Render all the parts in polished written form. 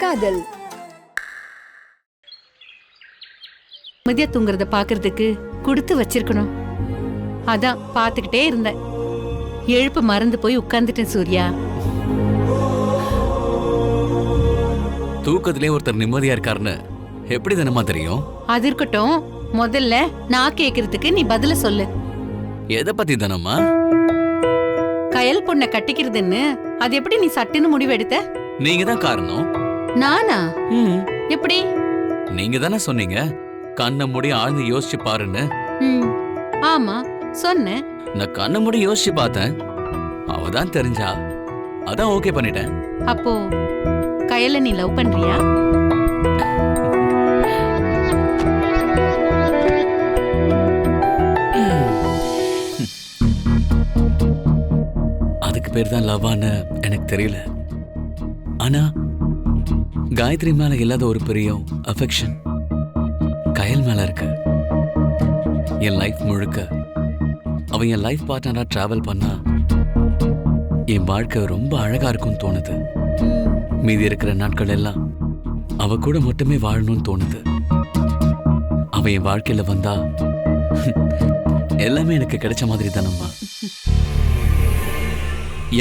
காதல். மதியா தூங்குறத பாக்குறதுக்கு கொடுத்து வச்சிருக்கணும். அதான் பாத்துக்கிட்டே இருந்தேன். எழுப்பு மறந்து போய் உட்கார்ந்துட்டேன் சூர்யா. தூக்கத்திலே ஒருத்தர் நிம்மதியா இருக்காருன்னு எப்படி தானமா தெரியும்? அது இருக்கட்டும், முதல்ல நான் கேக்குறதுக்கு நீ பதில சொல்லு. எதை பத்தி தானம்மா? கயல் பொண்ண கட்டிக்கிறதுன்னு அது எப்படி நீ சட்டுன்னு முடிவெடுத்த? நீங்க தான் காரணம். நானா? எப்படி? நீங்க தானே சொன்னீங்க கண்ணை மூடி ஆழ்ந்து யோசிச்சு பாருன்னு. ஆமா சொன்னேன். நான் கண்ணை மூடி யோசிச்சு பார்த்தேன். அவதான் தெரிஞ்சா, அதான் ஓகே பண்ணிட்டேன். அப்போ கயல நீ லவ் பண்றியா? அதுக்கு பேர் தான் லவ்வான்னு எனக்கு தெரியல. ஆனா காயத்ரி மேல இல்லாத ஒரு பெரிய அஃபெக்ஷன் கயல் மேல இருக்கு. என் லைஃப் முழுக்க அவன் என் லைஃப் பார்ட்னரா டிராவல் பண்ணா என் வாழ்க்கை ரொம்ப அழகா இருக்கும்னு தோணுது. மீதி இருக்கிற நாட்கள் எல்லாம் அவ கூட மட்டுமே வாழணும்னு தோணுது. அவ என் வாழ்க்கையில வந்தா எல்லாமே எனக்கு கிடைச்ச மாதிரி தானம்மா.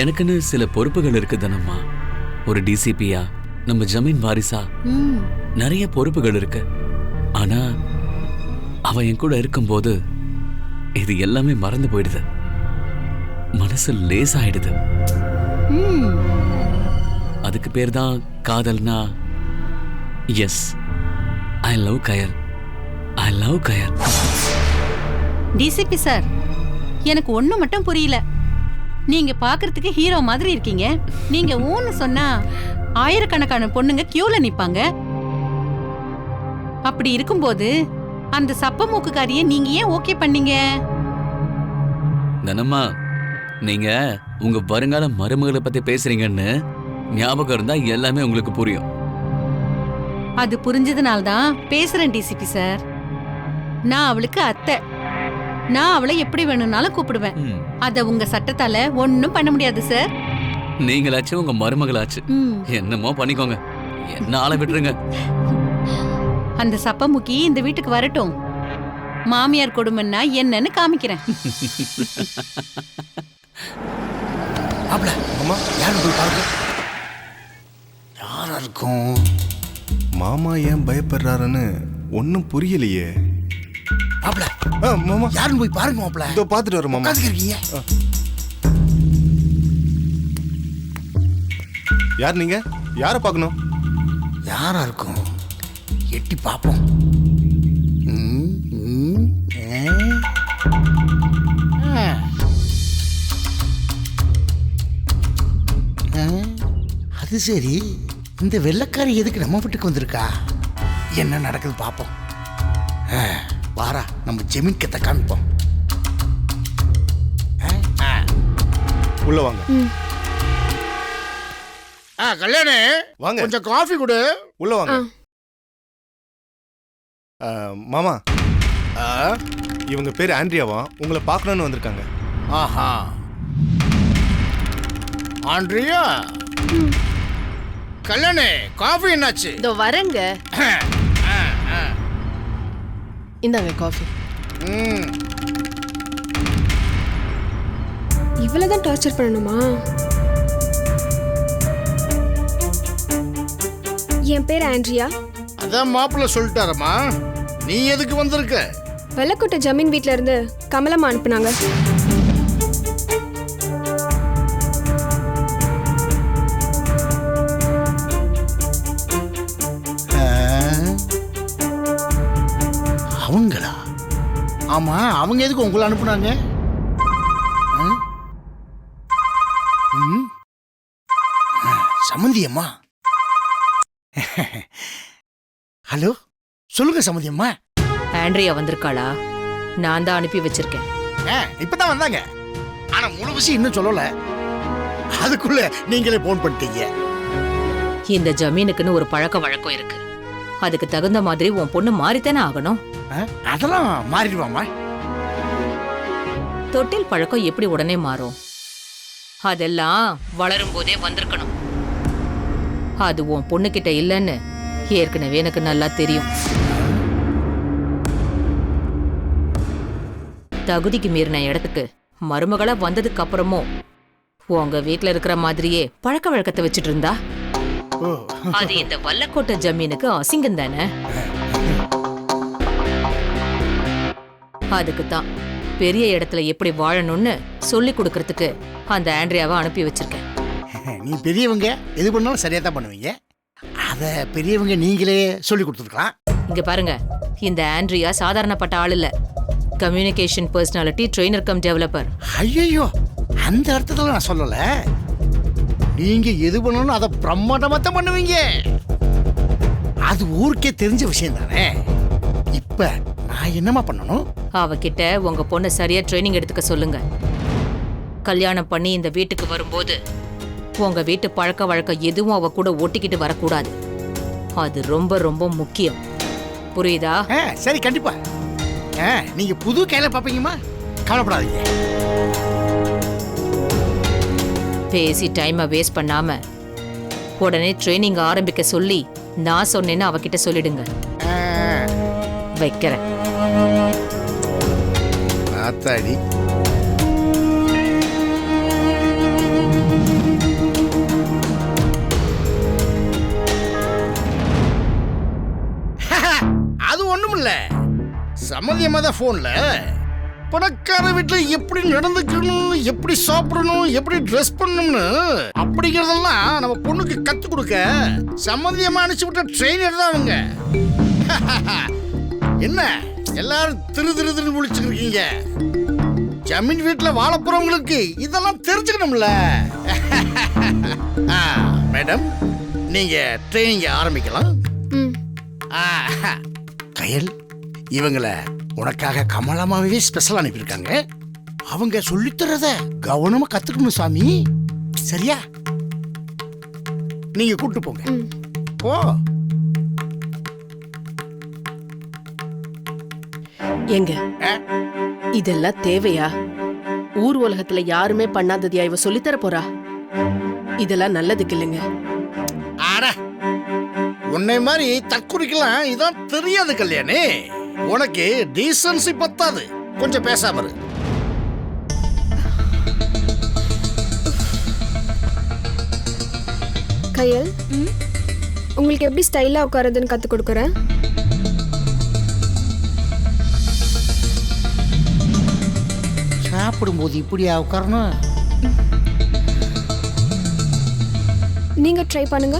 எனக்குன்னு சில பொறுப்புகள் இருக்கு தானம்மா. ஒரு டிசிபியா, நம்ம ஜமீன் வாரிசா நிறைய பொறுப்புகள் இருக்கு. ஆனா அவ என் கூட இருக்கும்போது இது எல்லாமே மறந்து போயிடுது. மனசு லேசாயிடுது. அதுக்கு பேர் தான் காதல்னா. Yes, I love Kayal. I love Kayal. DCP sir, எனக்கு ஒண்ணு மட்டும் புரியல. நீங்க பாக்குறதுக்கு ஹீரோ மாதிரி இருக்கீங்க. நீங்க ஊன்னு சொன்னா ஆயிரக்கணக்கான பொண்ணுங்க கியூல நிப்பாங்க. அப்படி இருக்கும்போது அந்த சப்ப மூக்குக்காரிய நீங்க ஏன் ஓகே பண்ணீங்க? தனம்மா, நீங்க உங்க வருங்கால மருமகளை பத்தி பேசுறீங்கன்னு ஞாபகம் இருந்தா எல்லாமே உங்களுக்கு புரியும். அது புரிஞ்சதுனால்தான் பேசுறேன் டிசிபி சார். நான் அவளுக்கு அத்தை. நான் அவளை எப்படி வேணும்னாலும் கூப்பிடுவேன். அத உங்க சட்டத்தால ஒண்ணும் பண்ண முடியாது சார். நீங்களாச்சு உங்க மருமகளாச்சு, என்னமோ பண்ணிக்கோங்க. என்ன ஆளை விட்டுருங்க. அந்த சப்பமுக்கி இந்த வீட்டுக்கு வரட்டும். மாமியார் கொடுமைன்னா என்னன்னு காமிக்கிறேன். யாரா இருக்கும்? மாமா ஏன் பயப்படுறாருன்னு ஒன்னும் புரியலையே. மாமா யாருன்னு போய் பாருங்க. மாப்பிள்ள இதோ பாத்துட்டு வர மாமா. இருக்கீங்க யார்? நீங்க யாரை பார்க்கணும்? யாரா இருக்கும்? எட்டி பாப்போம். அது சரி, இந்த வெள்ளைக்காரி எதுக்கு நம்ம வீட்டுக்கு வந்திருக்கா? என்ன நடக்குது பாப்போம். வாரா, நம்ம ஜமீன் கத்தை காமிப்போம். உள்ள வாங்க. கல்யாணி வாங்க, கொஞ்சம் காஃபி கொடு. உள்ள வாங்க. மாமா, இவங்க பேர் ஆண்ட்ரியாவா, உங்களை பார்க்கணும்னு வந்திருக்காங்க. ஆஹா, ஆண்ட்ரியா. கல்யாணி, காஃபி என்னாச்சு? இதோ வரேங்க. இந்தாங்க காஃபி. இவ்வளவுதான் டார்ச்சர் பண்ணணுமா? என் பேர் ஆண்ட்ரியா. அதான் மாப்பிள்ள சொல்லிட்டாரம்மா. நீ எதுக்கு வந்திருக்க? வெள்ளக்கோட்டை ஜமீன் வீட்ல இருந்து கமலம்மா அனுப்புனாங்க. அவங்களா? ஆமா, அவங்க எதுக்கு உங்களை அனுப்புனாங்க? சமந்தியம்மா. ஹலோ, சொல்லுங்க சமந்தியம்மா. ஆண்ட்ரியா வந்திருக்காளா? நான் தான் அனுப்பி வச்சிருக்கேன். இப்பதான் வந்தாங்க. ஆனா முழு விஷயம் இன்னும் சொல்லல. அதுக்குள்ள நீங்களே போன் பண்ணிட்டீங்க. இந்த ஜமீனுக்குன்னு ஒரு பழக்க வழக்கம் இருக்கு. அதுக்கு தகுந்த மாதிரி உன் பொண்ணு மாறித்தானே ஆகணும். அதெல்லாம் மாறிடுவாமா? தொட்டில் பழக்கம் எப்படி உடனே மாறும்? அதெல்லாம் வளரும் போதே வந்திருக்கணும். அது உன் பொண்ணுகிட்ட இல்லைன்னு ஏற்கனவே எனக்கு நல்லா தெரியும். தகுதிக்கு மீறின இடத்துக்கு மருமகளா வந்ததுக்கு அப்புறமும் உங்க வீட்ல இருக்கிற மாதிரியே பழக்க வழக்கத்தை வச்சுட்டு இருந்தா ஓ அது இந்த வல்லக்கோட்டை ஜமீனுக்கு அசிங்கம் தானே. அதுக்கு தான் பெரிய இடத்துல எப்படி வாழணும்னு சொல்லி கொடுக்கறதுக்கு அந்த ஆண்ட்ரியாவை அனுப்பி வச்சிருக்கேன். நீ பெரியவங்க எது பண்ணாலும் சரியா தான் பண்ணுவீங்க. அதை பெரியவங்க நீங்களே சொல்லி கொடுத்துருக்கலாம். இங்க பாருங்க, இந்த ஆண்ட்ரியா சாதாரணப்பட்ட ஆள் இல்ல. Communication personality trainer come developer. ஐயோ, அந்த அர்த்தத்தில் நான் சொல்லல. நீங்க எது பண்ணணும் அதை பிரம்மாண்டமா தான் பண்ணுவீங்க. அது ஊருக்கே தெரிஞ்ச விஷயம் தானே. இப்ப நான் என்னமா பண்ணணும்? அவகிட்ட உங்க பொண்ணை சரியா ட்ரைனிங் எடுத்துக்க சொல்லுங்க. கல்யாணம் பண்ணி இந்த வீட்டுக்கு வரும்போது உங்க வீட்டு பழக்க வழக்கம் எதுவும் அவ கூட ஒட்டிக்கிட்டு வரக்கூடாது. அது ரொம்ப ரொம்ப முக்கியம். புரியுதா? சரி, கண்டிப்பா. நீங்க புது கையில பாப்பீங்கம்மா, கவலைப்படாதீங்க. பேசி டைமை வேஸ்ட் பண்ணாம உடனே ட்ரைனிங் ஆரம்பிக்க சொல்லி நான் சொன்னேன்னு அவகிட்ட சொல்லிடுங்க. வைக்கிறேன். ஆத்தாடி, அது ஒண்ணுமில்ல. சம்மதியமா தான் போன்ல பணக்கார வீட்டுல எப்படி நடந்துக்கணும், எப்படி சாப்பிடணும், எப்படி ட்ரெஸ் பண்ணணும்னு அப்படிங்கறதெல்லாம் நம்ம பொண்ணுக்கு கத்து கொடுக்க சம்மதியமா அனுப்பிச்சு விட்ட ட்ரெயினர் தான் அவங்க. என்ன எல்லாரும் திரு திரு திரு முழிச்சுட்டு இருக்கீங்க? ஜமீன் வீட்டுல வாழ போறவங்களுக்கு இதெல்லாம் தெரிஞ்சுக்கணும்ல. மேடம், நீங்க ட்ரைனிங் ஆரம்பிக்கலாம். ம். கயல், இவங்கள உனக்காக கமலமாவே ஸ்பெஷல் அனுப்பியிருக்காங்க. அவங்க சொல்லித்தரத கவனமா கத்துக்கணும் சாமி. சரியா? நீங்க கூட்டு போங்க. ம். போ. எங்க இதெல்லாம் தேவையா? ஊர் உலகத்துல யாருமே பண்ணாததையா இவ சொல்லித்தர போறா? இதெல்லாம் நல்லதுக்கு இல்லைங்க. ஆட, உன்னை மாதிரி தற்குறிக்கலாம் இதான் தெரியாது கல்யாணி. உனக்கு டீசன்சி பத்தாது. கொஞ்சம் பேசாம இரு. கையல், உங்களுக்கு எப்படி ஸ்டைலா உட்காருதுன்னு கத்து கொடுக்குறேன். சாப்பிடும்போது இப்படியா உட்காரணும்? நீங்க ட்ரை பண்ணுங்க.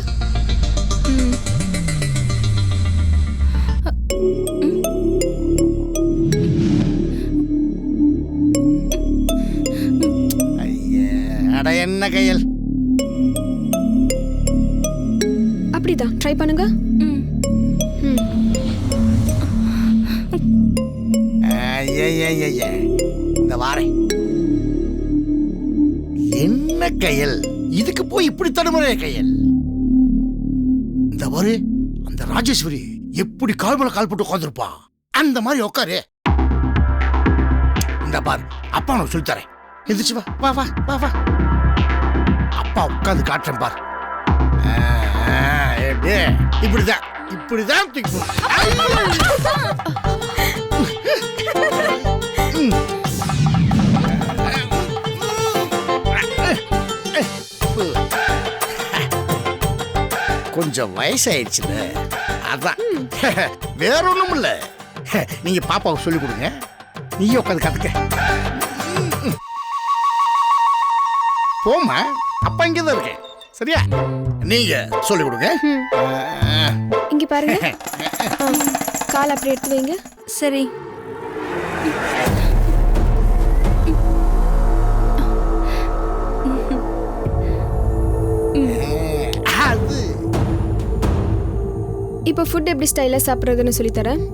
அட என்ன கையல், அப்படிதான் ட்ரை பண்ணுங்க. இந்த வாரேன். என்ன கையல், இதுக்கு போய் இப்படி தடுமுறைய கையல்? இந்த பாரு, அந்த ராஜேஸ்வரி எப்படி கால் மேல கால் போட்டு உட்காந்துருப்பா அந்த மாதிரி உட்காரு. இந்த பாரு, அப்பா உனக்கு சொல்லி தரேன். எந்திரிச்சு வா வா வா வா வா. அப்பா உட்காந்து காட்டுறேன் பார். இப்படிதான் இப்படிதான் தூக்கி போடு. கொஞ்சம் வயசாயிடுச்சுல, அதான். வேற ஒண்ணும் இல்ல. நீங்க பாப்பாவுக்கு சொல்லி கொடுங்க, நீயும் உட்காந்து கத்துக்க. போமா, அப்பா இங்கதான் இருக்கேன். சரியா? நீங்க சொல்லி கொடுங்க. இங்க பாருங்க. கால் அப்படி எடுத்து வைங்க. சரி. அது இப்போ ஃபுட் எப்படி ஸ்டைலா சாப்பிட்றதுன்னு சொல்லித்தரேன்.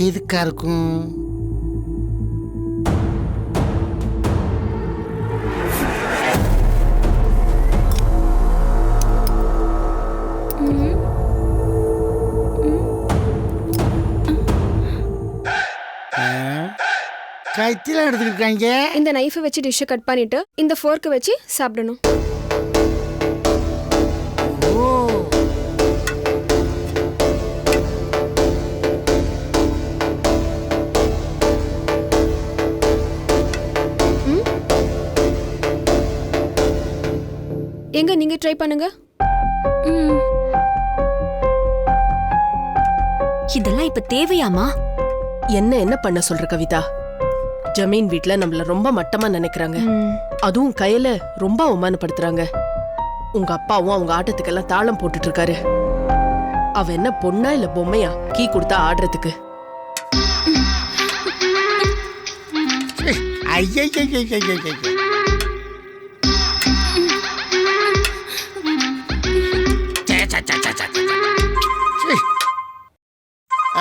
எதுக்கா இருக்கும்? கைத்தில எடுத்துக்கிட்டாங்க. இந்த நைஃபை வச்சு டிஷ்ஷை கட் பண்ணிட்டு இந்த ஃபோர்க்கை வச்சு சாப்பிடணும். எங்க நீங்க ட்ரை பண்ணுங்க. இதெல்லாம் இப்ப தேவையாமா? என்ன பண்ண சொல்ற கவிதா? ஜமீன் வீட்ல நம்மள ரொம்ப மட்டமா நினைக்கிறாங்க. அதுவும் கையில ரொம்ப அவமானப்படுத்துறாங்க. உங்க அப்பாவும் அவங்க ஆட்டத்துக்கெல்லாம் தாளம் போட்டுட்டு இருக்காரு. அவ என்ன பொண்ணா இல்ல பொம்மையா கீ கொடுத்தா ஆடுறதுக்கு?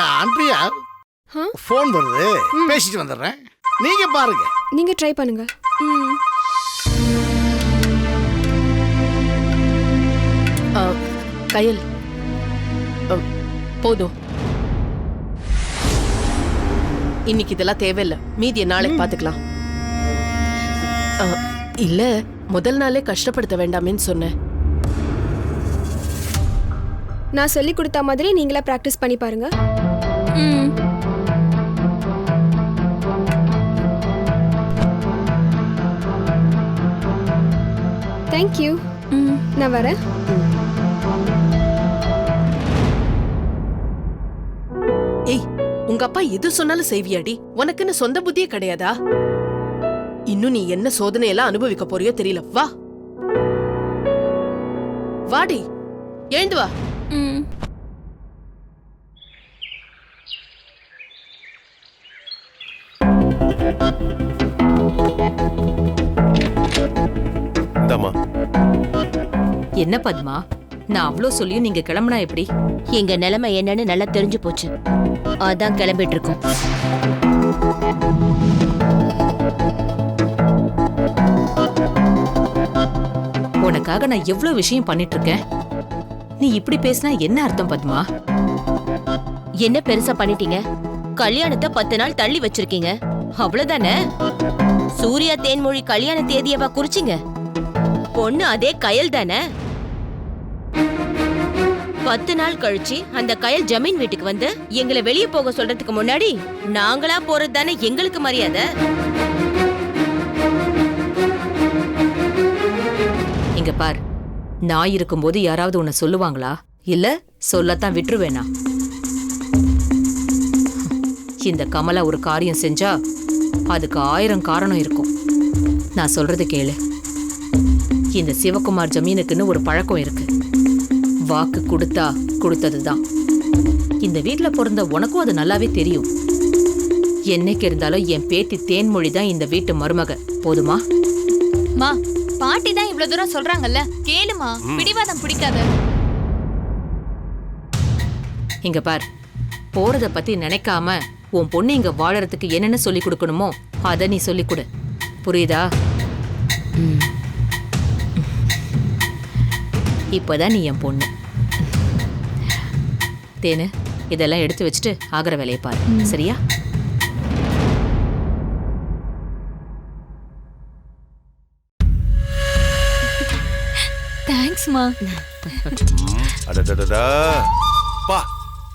ஆண்ட்ரியா, ஃபோன் வருது, பேசிட்டு வந்துடுறேன். நீங்க பாருங்க. நீங்க ட்ரை பண்ணுங்க. கயல், போதும். இன்னைக்கு இதெல்லாம் தேவையில்லை. மீதியை நாளைக்கு பாத்துக்கலாம். இல்ல, முதல் நாளே கஷ்டப்படுத்த வேண்டாமேன்னு சொன்னேன். நான் சொல்லி கொடுத்த மாதிரி நீங்களா பிராக்டிஸ் பண்ணி பாருங்க. தேங்க்யூ. நான் வரேன். ஏய், உங்க அப்பா எது சொன்னாலும் செய்வியாடி? உனக்குன்னு சொந்த புத்தியே கிடையாதா? இன்னும் நீ என்ன சோதனையெல்லாம் அனுபவிக்க போறியோ தெரியல. வா வாடி, எழுந்து வா. என்ன பத்மா, நான் அவ்வளோ சொல்லியும் நீங்க கிளம்புனா எப்படி? எங்க நிலைமை என்னன்னு நல்லா தெரிஞ்சு போச்சு. அதான் கிளம்பிட்டு இருக்கோம். உனக்காக நான் எவ்வளவு விஷயம் பண்ணிட்டு இருக்கேன். நீ இப்படி பேசினா என்ன அர்த்தம் பத்மா? என்ன பெருசா பண்ணிட்டீங்க? கல்யாணத்தை 10 நாள் தள்ளி வச்சிருக்கீங்க, அவ்வளவுதானே? சூர்யா தேன்மொழி கல்யாண தேதியவா குறிச்சிங்க? பொண்ணு அதே கயல் தானே? 10 நாள் கழிச்சு அந்த கயல் ஜமீன் வீட்டுக்கு வந்து எங்களை வெளியே போக சொல்றதுக்கு முன்னாடி நாங்களா போறது தானே எங்களுக்கு மரியாதை. இங்க பார், நான் இருக்கும்போது யாராவது உன்னை சொல்லுவாங்களா? இல்ல சொல்லத்தான் விட்டுருவேனா? இந்த கமலா ஒரு காரியம் செஞ்சா அதுக்கு 1000 காரணம் இருக்கும். நான் சொல்றது கேளு. இந்த சிவகுமார் ஜமீனுக்குன்னு ஒரு பழக்கம் இருக்கு. வாக்கு கொடுத்தா கொடுத்ததுதான். இந்த வீட்டுல பிறந்த உனக்கும் அது நல்லாவே தெரியும். என்னைக்கு இருந்தாலும் என் பேத்தி தேன்மொழி தான் இந்த வீட்டு மருமக. போதுமா? மா, பாட்டி தான் இவ்வளவு தூரம் சொல்றாங்கல்ல, கேளுமா. பிடிவாதம் பிடிக்காத. இங்க பார், போறத பத்தி நினைக்காம உன் பொண்ணு இங்க வாழறதுக்கு என்னென்ன சொல்லி கொடுக்கணுமோ அதை நீ சொல்லி கொடு. புரியுதா? இப்பதான் நீ என் பொண்ணு. தேனு, இதெல்லாம் எடுத்து வச்சுட்டு ஆகிற வேலையை பாரு. சரியா? தேங்க்ஸ்மா. அடடடடா பா,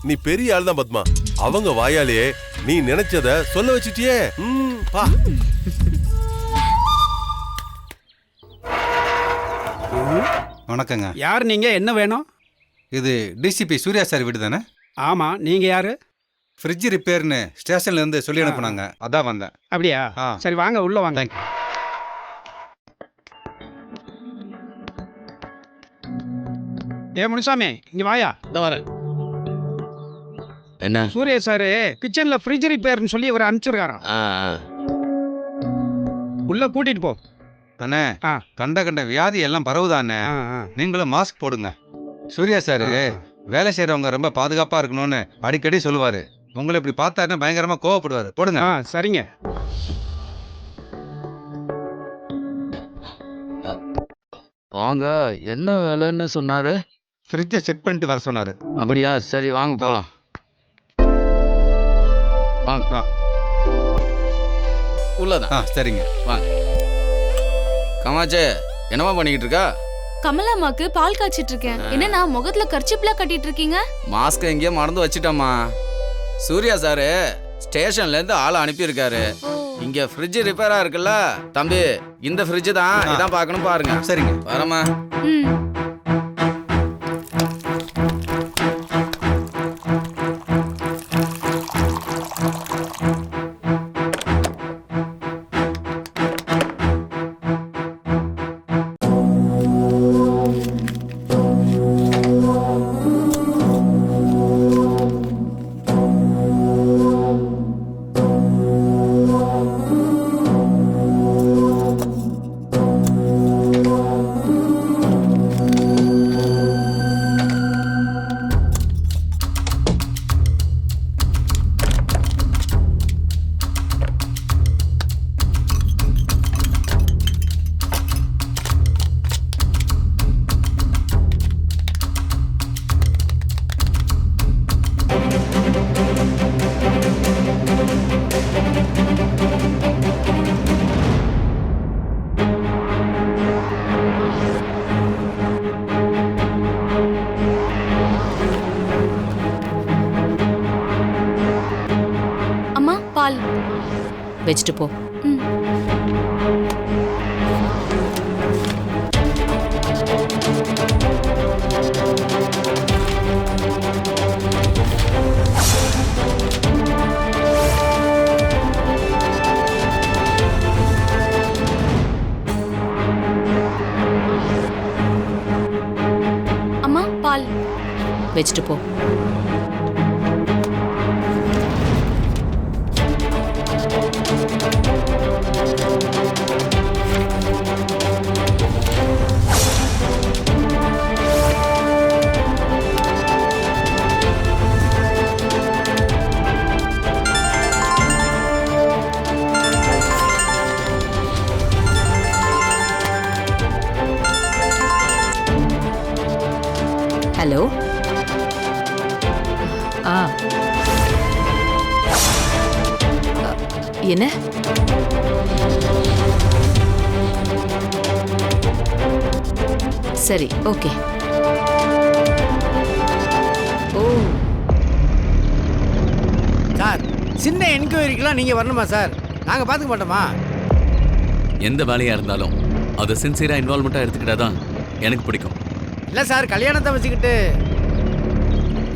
நீ பெரிய ஆள் தான் பத்மா. அவங்க வாயாலே நீ நினைச்சத சொல்ல வச்சிட்டியே. பா. வணக்கங்க. யார் நீங்க? என்ன வேணும்? இது டிசிபி சூர்யா சார் வீடு தானே? ஆமா, நீங்க யாரு? ஃப்ரிட்ஜ் ரிப்பேர்னு ஸ்டேஷன்ல இருந்து சொல்லி அனுப்புனாங்க, அதான் வந்தேன். அப்படியா? சரி வாங்க, உள்ள வாங்க. தேங்க்யூ. ஏ முனுசாமி, இங்க வாயா. இந்த வரேன். என்ன? சூர்யா சாரு கிச்சன்ல ஃப்ரிட்ஜ் ரிப்பேர்னு சொல்லி இவர் அனுப்பிச்சிருக்காராம். உள்ள கூட்டிட்டு போ. அண்ணே, கண்ட வியாதி எல்லாம் பரவுதானே, நீங்களும் மாஸ்க் போடுங்க. சூர்யா சார் வேலை செய்யறவங்க ரொம்ப பாதுகாப்பா இருக்கணும்னு அடிக்கடி சொல்லுவாரு. உங்களை இப்படி பார்த்தாருன்னா பயங்கரமா கோவப்படுவாரு. போடுங்க. சரிங்க. வாங்க, என்ன வேலைன்னு சொன்னாரு? ஃப்ரிட்ஜை செக் பண்ணிட்டு வர சொன்னாரு. அப்படியா? சரி வாங்க போலாம். வாங்க. உள்ளதான். சரிங்க வாங்க. கமாச்சே, என்னமா பண்ணிக்கிட்டு இருக்கா? கமலாமாக்கு பால் காய்ச்சிட்டு இருக்கேன். என்னன்னா முகத்துல கர்ச்சிப்லாம் கட்டிட்டு இருக்கீங்க? மாஸ்க் எங்கேயோ மறந்து வச்சுட்டோம்மா. சூர்யா சாரு ஸ்டேஷன்ல இருந்து ஆளை அனுப்பியிருக்காரு. இங்க ஃப்ரிட்ஜ் ரிப்பேரா இருக்குல்ல தம்பி, இந்த ஃப்ரிட்ஜ் தான் இதான் பார்க்கணும் பாருங்க. சரிங்க வரமா. அம்மா பால் வச்சுட்டு போ. அம்மா பால் வச்சுட்டு போ. ஹலோ. என்ன? சரி, ஓகே. ஓ சார், சின்ன என்கொயரிக்கெல்லாம் நீங்க வரணுமா சார்? நாங்க பாத்துக்க மாட்டோமா? எந்த வேலையா இருந்தாலும் அதை சின்சியரா இன்வால்மெண்ட்டாக எடுத்துக்கிட்டாதான் எனக்கு பிடிக்கும். இல்ல சார், கல்யாணத்தை வச்சுக்கிட்டு.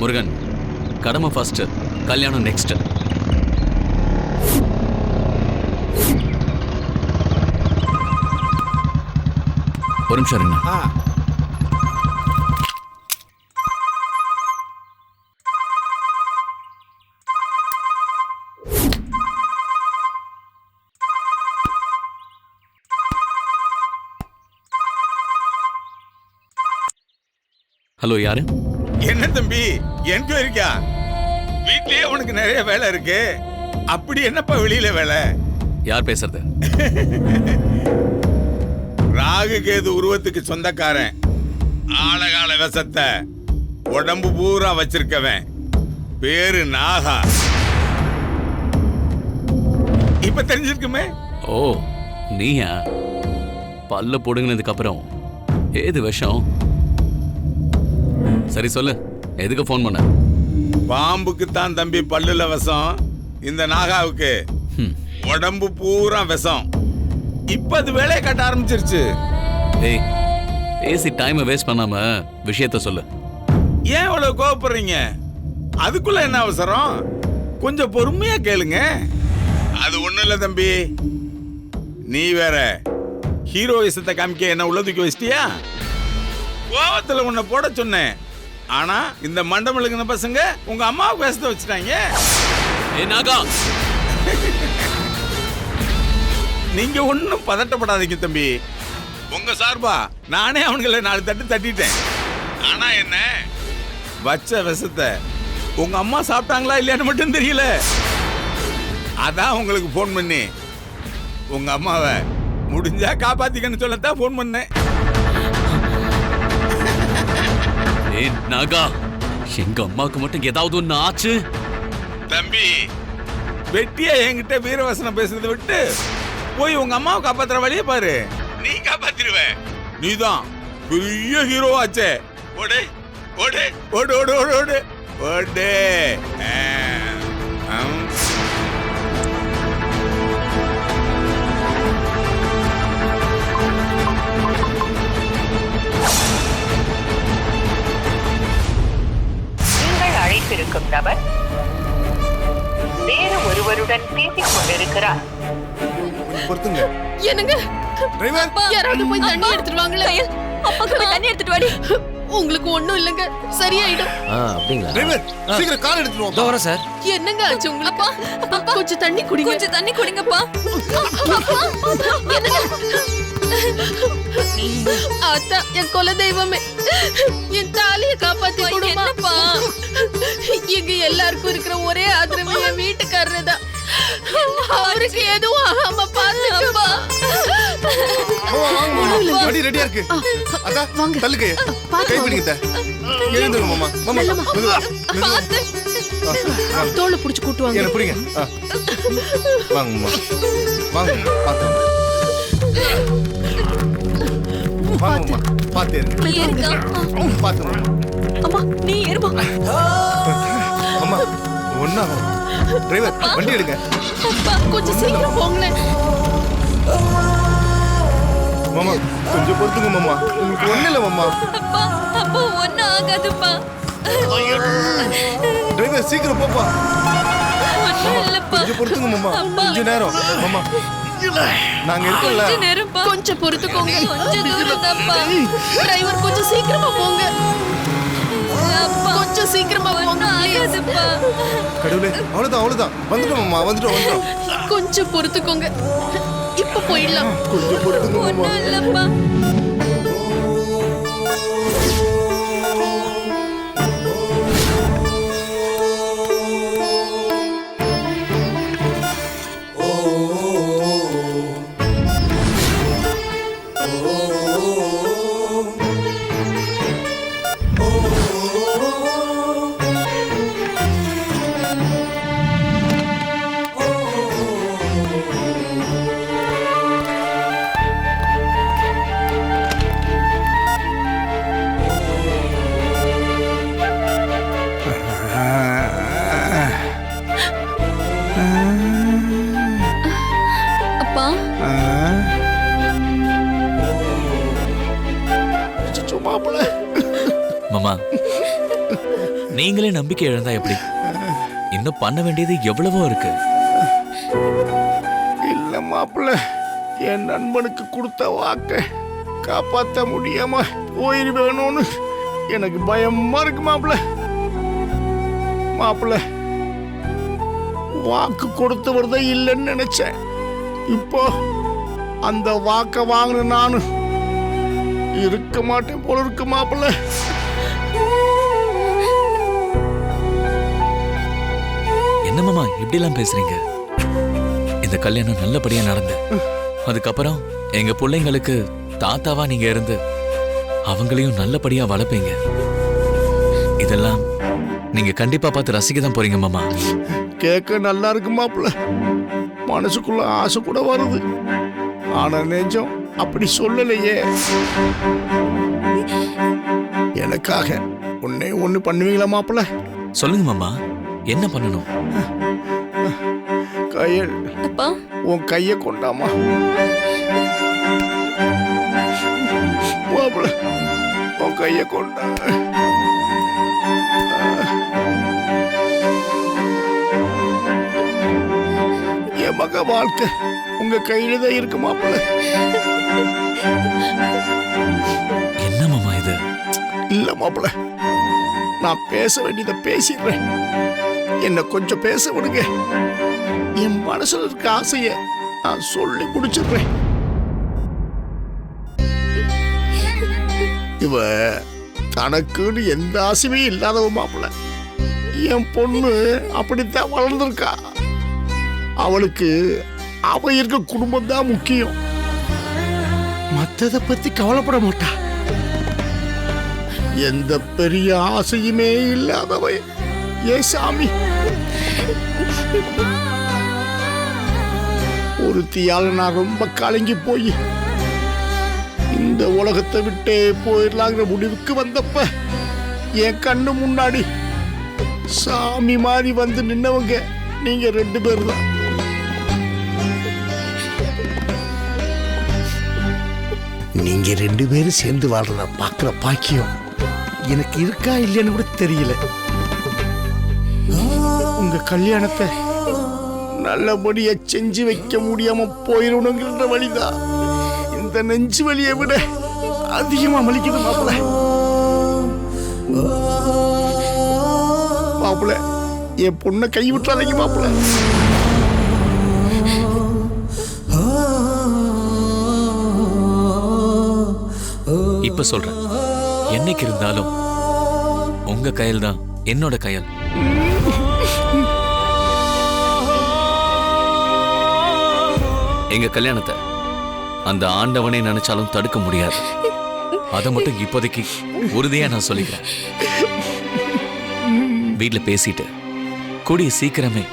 முருகன், கடமை ஃபர்ஸ்ட், கல்யாணம் நெக்ஸ்ட். ஒரு நிமிஷம் இருங்க. ஹலோ, யாரு? என்ன தம்பி, என்கொயரிக்கா? வீட்லயே உனக்கு நிறைய வேலை இருக்கு. அப்படி என்னப்பா வெளியில வேலை? யார் பேசுறது? ராகு கேது உருவத்துக்கு சொந்தக்காரன், ஆழகால விஷத்தை உடம்பு பூரா வச்சிருக்கவன், பேரு நாகா. இப்ப தெரிஞ்சிருக்குமே. ஓ, நீயா? பல்ல போடுங்கினதுக்கு அப்புறம் ஏது விஷம்? சரி சொல்லு, எதுக்கு ஃபோன் பண்ண? பாம்புக்கு தான் தம்பி பல்லுல விஷம், இந்த நாகாவுக்கு உடம்பு பூரா விஷம். இப்ப அது வேலையை கட்ட ஆரம்பிச்சிருச்சு. ஏய், பேசி டைமை வேஸ்ட் பண்ணாம விஷயத்த சொல்லு. ஏன் இவ்வளவு கோவப்படுறீங்க? அதுக்குள்ள என்ன அவசரம்? கொஞ்சம் பொறுமையா கேளுங்க. அது ஒண்ணும் இல்ல தம்பி, நீ வேற ஹீரோயிசத்தை காமிக்க என்ன உள்ள தூக்கி வச்சிட்டியா? கோவத்துல உன்னை போட சொன்னேன், ஆனா இந்த மண்டபம் பசங்க உங்க அம்மாவுக்கு பேச வச்சுட்டாங்க. நீங்க ஒன்னும் பதட்டப்படாதீங்க தம்பி. உங்க சார்பா நானே அவனுங்களை 4 தட்டு தட்டிட்டேன். ஆனா என்ன, வச்ச விஷத்தை உங்க அம்மா சாப்பிட்டாங்களா இல்லையான்னு மட்டும் தெரியல. அதான் உங்களுக்கு ஃபோன் பண்ணி உங்க அம்மாவை முடிஞ்சா காப்பாத்திக்கன்னு சொல்லத்தான் ஃபோன் பண்ணேன். ஏய் நாகா, எங்க அம்மாவுக்கு மட்டும் ஏதாவது ஒண்ணு ஆச்சு? தம்பி, வெட்டியா என்கிட்ட வீரவசனம் பேசுறதை விட்டு போய் உங்க அம்மாவை காப்பாத்துற வழியை பாரு. நீ காப்பாத்திருவ. நீதான் பெரிய ஹீரோ ஆச்சே. ஓடு ஓடு ஓடு ஓடு ஓடு ஓடு ஓடு. நீங்கள் அழைத்திருக்கும் நபர் வேறு ஒருவருடன் பேசிக் கொண்டிருக்கிறார். என்னங்க யாராவது போய் தண்ணி எடுத்துட்டு வாங்களே. அப்பாக்கு போய் தண்ணி எடுத்துட்டு வாடி. உங்களுக்கு ஒண்ணும் இல்லங்க, சரியாயிடும். அப்படிங்களா? டிரைவர் சீக்கிரம் கார் எடுத்துட்டு வா. வரேன் சார். என்னங்க ஆச்சு உங்களுக்கு? கொஞ்சம் தண்ணி குடிங்க. கொஞ்சம் தண்ணி குடிங்கப்பா. அத்தா, என் குல தெய்வமே, என் தாலியை காப்பாத்தி கொடுப்பா. எங்க எல்லாருக்கும் இருக்கிற ஒரே ஆதரவு என் வீட்டுக்காரரு தான். அவருக்கு எதுவும் ஆகாம பாத்துக்கப்பா. வண்டி ரெடியா இருக்கு. அக்கா வாங்க. தள்ளுங்க. கை பிடிங்க. எழுந்துங்க மாமா. மாமா மெதுவா. தோளை புடிச்சு கூட்டுவாங்க. என்ன புடிங்க. வாங்க மாமா. வாங்க. பாத்து. வாங்க மாமா. பாத்து இருங்க. பாத்து மாமா. அம்மா நீ ஏறுமா. அம்மா ஒண்ணா டிரைவர் வண்டி எடுங்க. கொஞ்சம் சீக்கிரம் போங்களேன். மாமா கொஞ்சம் பொறுத்துங்க மாமா. உங்களுக்கு ஒண்ணு இல்ல மாமா. அப்பா அப்பா ஒண்ணு ஆகாதுப்பா. டிரைவர் சீக்கிரம் போப்பா. ஒண்ணு இல்லப்பா. கொஞ்சம் பொறுத்துங்க மாமா. கொஞ்ச நேரம் மாமா. நாங்க இருக்கோம்ல. கொஞ்ச நேரம்ப்பா. கொஞ்சம் பொறுத்துக்கோங்க. கொஞ்சம் தூரம் தான்ப்பா. டிரைவர் கொஞ்சம் சீக்கிரமா போங்க. கொஞ்சம் சீக்கிரமா போங்க. ஆகாதுப்பா. கடவுளே, அவ்வளவுதான். வந்துட்டோம் மாமா. வந்துட்டோம். கொஞ்சம் பொறுத்துக்கோங்க. இப்ப போயிடலாம். கொஞ்சம் பொறுத்துங்க மாமா. ஒண்ணு இல்லப்பா. அப்பா மாமா, நீங்களே நம்பிக்கை இழந்தா எப்படி? இன்னும் பண்ண வேண்டியது எவ்வளவோ இருக்கு. இல்ல மாப்பிள்ள, என் நண்பனுக்கு கொடுத்த வாக்க காப்பாத்த முடியாம போயிருவேணும்னு எனக்கு பயமா இருக்கு மாப்பிள்ள. மாப்பிள்ள, வாக்கு கொடுத்தவர் தான் இல்லைன்னு நினைச்சேன். இப்போ அந்த வாக்க வாங்கின நானு இருக்க மாட்டேன் போல இருக்கு மாப்பிள்ள. என்ன மாமா இப்படி எல்லாம் பேசுறீங்க? இந்த கல்யாணம் நல்லபடியா நடந்து அதுக்கப்புறம் எங்க பிள்ளைங்களுக்கு தாத்தாவா நீங்க இருந்து அவங்களையும் நல்லபடியா வளர்ப்பீங்க. இதெல்லாம் நீங்க கண்டிப்பா பார்த்து ரசிக்க தான் போறீங்க மாமா. கேட்க நல்லா இருக்கு மாப்பிள்ள. மனசுக்குள்ள ஆசை கூட வருது. ஆனா நெஞ்சம் அப்படி சொல்லலையே. எனக்காக ஒண்ணு பண்ணுவீங்களா மாப்பிள்ள? சொல்லுங்க மாமா, என்ன பண்ணணும்? கையல், அப்பா உன் கைய கொண்டாமா மாப்பிள்ள. உன் கைய கொண்டா. என் மக வாழ்க்கை உங்க கையில தான் இருக்கு மாப்பிள்ள. என்ன மாமா இது? இல்ல மாப்பிள்ள, நான் பேச வேண்டியதை பேசிடுறேன். என்ன கொஞ்சம் பேச விடுங்க. என் மனசுல இருக்க ஆசைய நான் சொல்லி முடிச்சிடுறேன். இவ தனக்குன்னு எந்த ஆசையும் இல்லாதவ மாப்பிள்ள. என் பொண்ணு அப்படித்தான் வளர்ந்துருக்கா. அவளுக்கு அவ இருக்க குடும்பம் தான் முக்கியம். மத்தத பத்தி கவலைப்பட மாட்டா. எந்த பெரிய ஆசையுமே இல்லாதவ ஏ சாமி. ஒருத்தியால நான் ரொம்ப கலங்கி போய் இந்த உலகத்தை விட்டே போயிடலாங்கிற முடிவுக்கு வந்தப்ப என் கண்ணு முன்னாடி சாமி மாதிரி வந்து நின்னவங்க நீங்க 2 பேர் தான். நீங்க 2 பேரும் சேர்ந்து வாழ்றத பாக்குற பாக்கியம் எனக்கு இருக்கா இல்லைன்னு கூட தெரியல. உங்க கல்யாணத்தை நல்லபடியா செஞ்சு வைக்க முடியாம போயிடணுங்கிற வழிதான் இந்த நெஞ்சு வலியை விட அதிகமா மலிக்குது மாப்பிள்ள. மாப்பிள்ள என் பொண்ணை கை விட்டுறாதீங்க மாப்பிள்ள. இப்ப சொல்றேன், என்னைக்கு இருந்தாலும் உங்க கையில் தான் என்னோட கையில். எங்க கல்யாணத்தை அந்த ஆண்டவனே நினைச்சாலும் தடுக்க முடியாது. அதை மட்டும் இப்போதைக்கு உறுதியா நான் சொல்லிக்கிறேன். வீட்டுல பேசிட்டு கூடிய சீக்கிரமே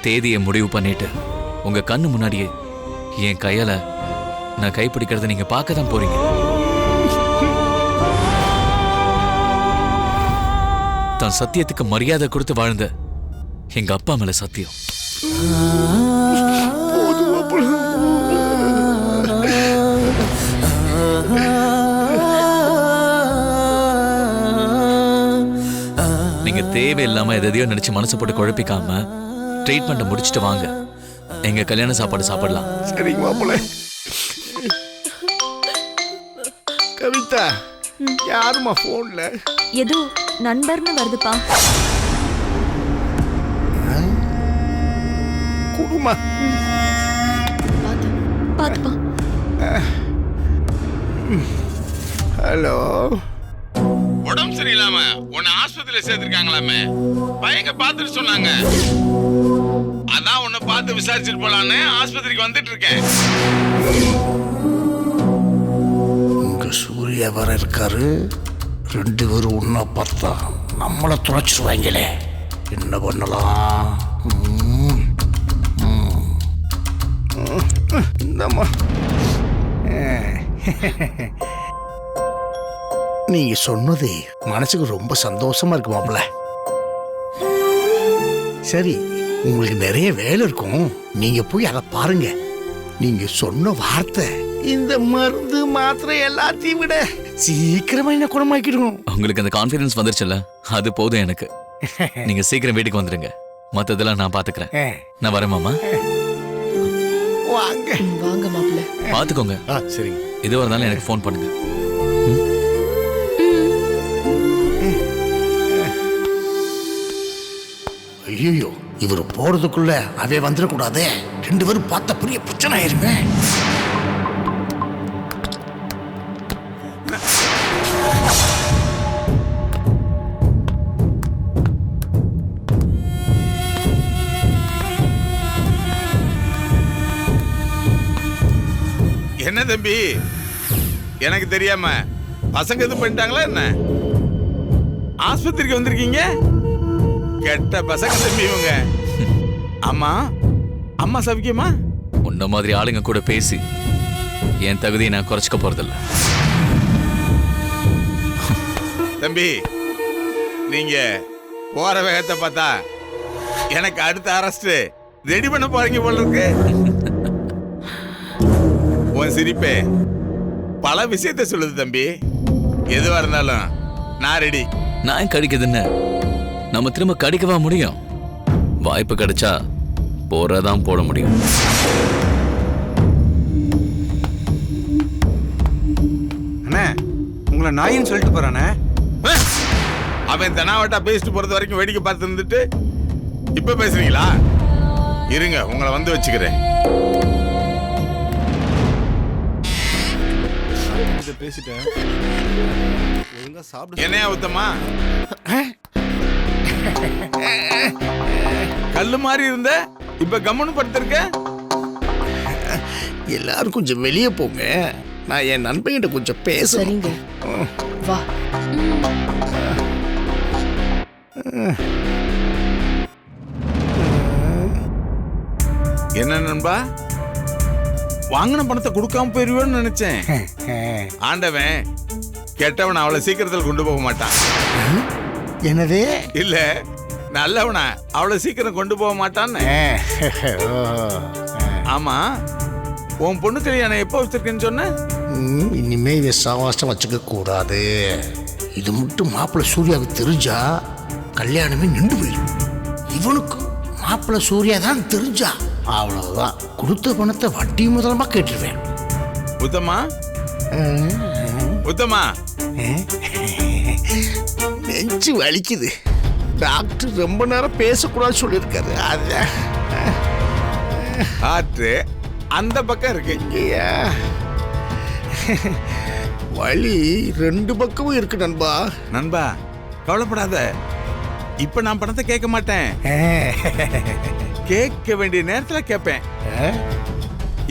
தேதியை முடிவு பண்ணிட்டு உங்க கண்ணு முன்னாடியே என் கையால நான் கைப்பிடிக்கிறத நீங்க பார்க்க தான் போறீங்க. தான் சத்தியத்துக்கு மரியாதை கொடுத்து வாழ்ந்த எங்க அப்பா மேல சத்தியம். நீங்க தேவையில்லாம எதையோ நினைச்சு மனசு போட்டு குழப்பிக்காம ட்ரீட்மெண்ட்டை முடிச்சுட்டு வாங்க. எங்க கல்யாண சாப்பாடு சாப்பிடலாம். சரிங்க மாப்பிள்ள. கவிதா யாருமா போன்ல? ஏதோ நண்பர்னு வருதுப்பா. குடுமா பாத்துப்பா. ஹலோ. உடம்பு சரியில்லாம உன்னை ஆஸ்பத்திரியில சேர்த்திருக்காங்களாமே. பையங்க பார்த்துட்டு சொன்னாங்க. அதான் உன்னை பார்த்து விசாரிச்சுட்டு போலான்னு ஆஸ்பத்திரிக்கு வந்துட்டு இருக்கேன். உங்க சூர்யா வர இருக்காரு. 2 பேரும் ஒன்னா பார்த்தா நம்மளை துளைச்சிருவாங்களே. என்ன பண்ணலாம்? இந்தம்மா நீங்க சொன்னது மனசுக்கு ரொம்ப சந்தோஷமா இருக்கு மாப்பிள்ள. சரி, உங்களுக்கு நிறைய வேலை இருக்கும். நீங்க போய் அதை பாருங்க. நீங்க சொன்ன வார்த்தை இந்த மருந்து மாத்திரை எல்லாத்தையும் விட சீக்கிரமா என்ன குணமாக்கிடும். உங்களுக்கு அந்த கான்ஃபிடன்ஸ் வந்துருச்சுல்ல, அது போதும் எனக்கு. நீங்க சீக்கிரம் வீட்டுக்கு வந்துருங்க. மத்ததெல்லாம் நான் பாத்துக்கிறேன். நான் வரேன் மாமா. வாங்க வாங்க மாப்பிள்ள. பாத்துக்கோங்க. சரிங்க. எதுவாக இருந்தாலும் எனக்கு ஃபோன் பண்ணுங்க. ஐயோ, இவர் போறதுக்குள்ள அவே வந்துடக்கூடாதே. 2 பேரும் பார்த்த பெரிய பிரச்சனை ஆயிருமே. என்ன தம்பி, எனக்கு தெரியாம பசங்க எதுவும் பண்ணிட்டாங்களா என்ன? ஆஸ்பத்திரிக்கு வந்திருக்கீங்க? கெட்ட பசங்க தம்பி இவங்க. அம்மா அம்மா சவிக்கமா? உன்ன மாதிரி ஆளுங்க கூட பேசி என் தகுதியை நான் குறைச்சிக்க போறதில்ல. தம்பி, நீங்க போற வேகத்தை பார்த்தா எனக்கு அடுத்த அரெஸ்ட் ரெடி பண்ண போறீங்க போல இருக்கு. உன் சிரிப்பே பல விஷயத்தை சொல்லுது தம்பி. எதுவா இருந்தாலும் நான் ரெடி. நான் கடிக்குதுன்னு நம்ம திரும்ப கடிக்கவா முடியும்? வாய்ப்பு கிடைச்சா போறதான் போட முடியும். அண்ணே, உங்களை நாயின்னு சொல்லிட்டு போறானே. அவன் தனாவட்டா பேசிட்டு போறது வரைக்கும் வேடிக்கை பார்த்து இருந்துட்டு இப்ப பேசுறீங்களா? இருங்க, உங்களை வந்து வச்சுக்கிறேன். பேசிட்டேன். ஒழுங்கா சாப்பிடு. என்னையா உத்தமா? கல்லு மாதிரி இருந்த இப்ப கம்முன்னு படுத்திருக்க. எல்லாரும் கொஞ்சம் வெளியே போங்க, நான் என் நண்பன்கிட்ட கொஞ்சம் பேசுறேன். சரிங்க, வா. என்ன நண்பா, வாங்கின பணத்தை கொடுக்காம போயிருவேன்னு நினைச்சேன். ஆண்டவன் கெட்டவன அவ்வளவு சீக்கிரத்தில் கொண்டு போக மாட்டான். என்னது? இல்ல, நல்லவனா அவ்வளவு சீக்கிரம் கொண்டு போக மாட்டான்னு. ஆமா, உன் பொண்ணு கல்யாணம் எப்போ வச்சிருக்கேன்னு சொன்ன? இனிமே விசாவாசம் வச்சுக்க கூடாது. இது மட்டும் மாப்பிள்ளை சூர்யாவுக்கு தெரிஞ்சா கல்யாணமே நின்று போயிடும். இவனுக்கு மாப்பிள்ளை சூர்யா தான் தெரிஞ்சா அவ்வளவுதான், கொடுத்த பணத்தை வட்டி முதலமா கேட்டுருவேன். உத்தமா, உத்தமா, நெஞ்சு வலிக்குது. டாக்டர் ரொம்ப நேரம் பேசக்கூடாது சொல்லியிருக்காரு. அதான் ஆற்று அந்த பக்கம் இருக்கு. வலி ரெண்டு பக்கமும் இருக்கு நண்பா. நண்பா கவலைப்படாத, இப்ப நான் பணத்தை கேட்க மாட்டேன். கேட்க வேண்டிய நேரத்துல கேட்பேன்.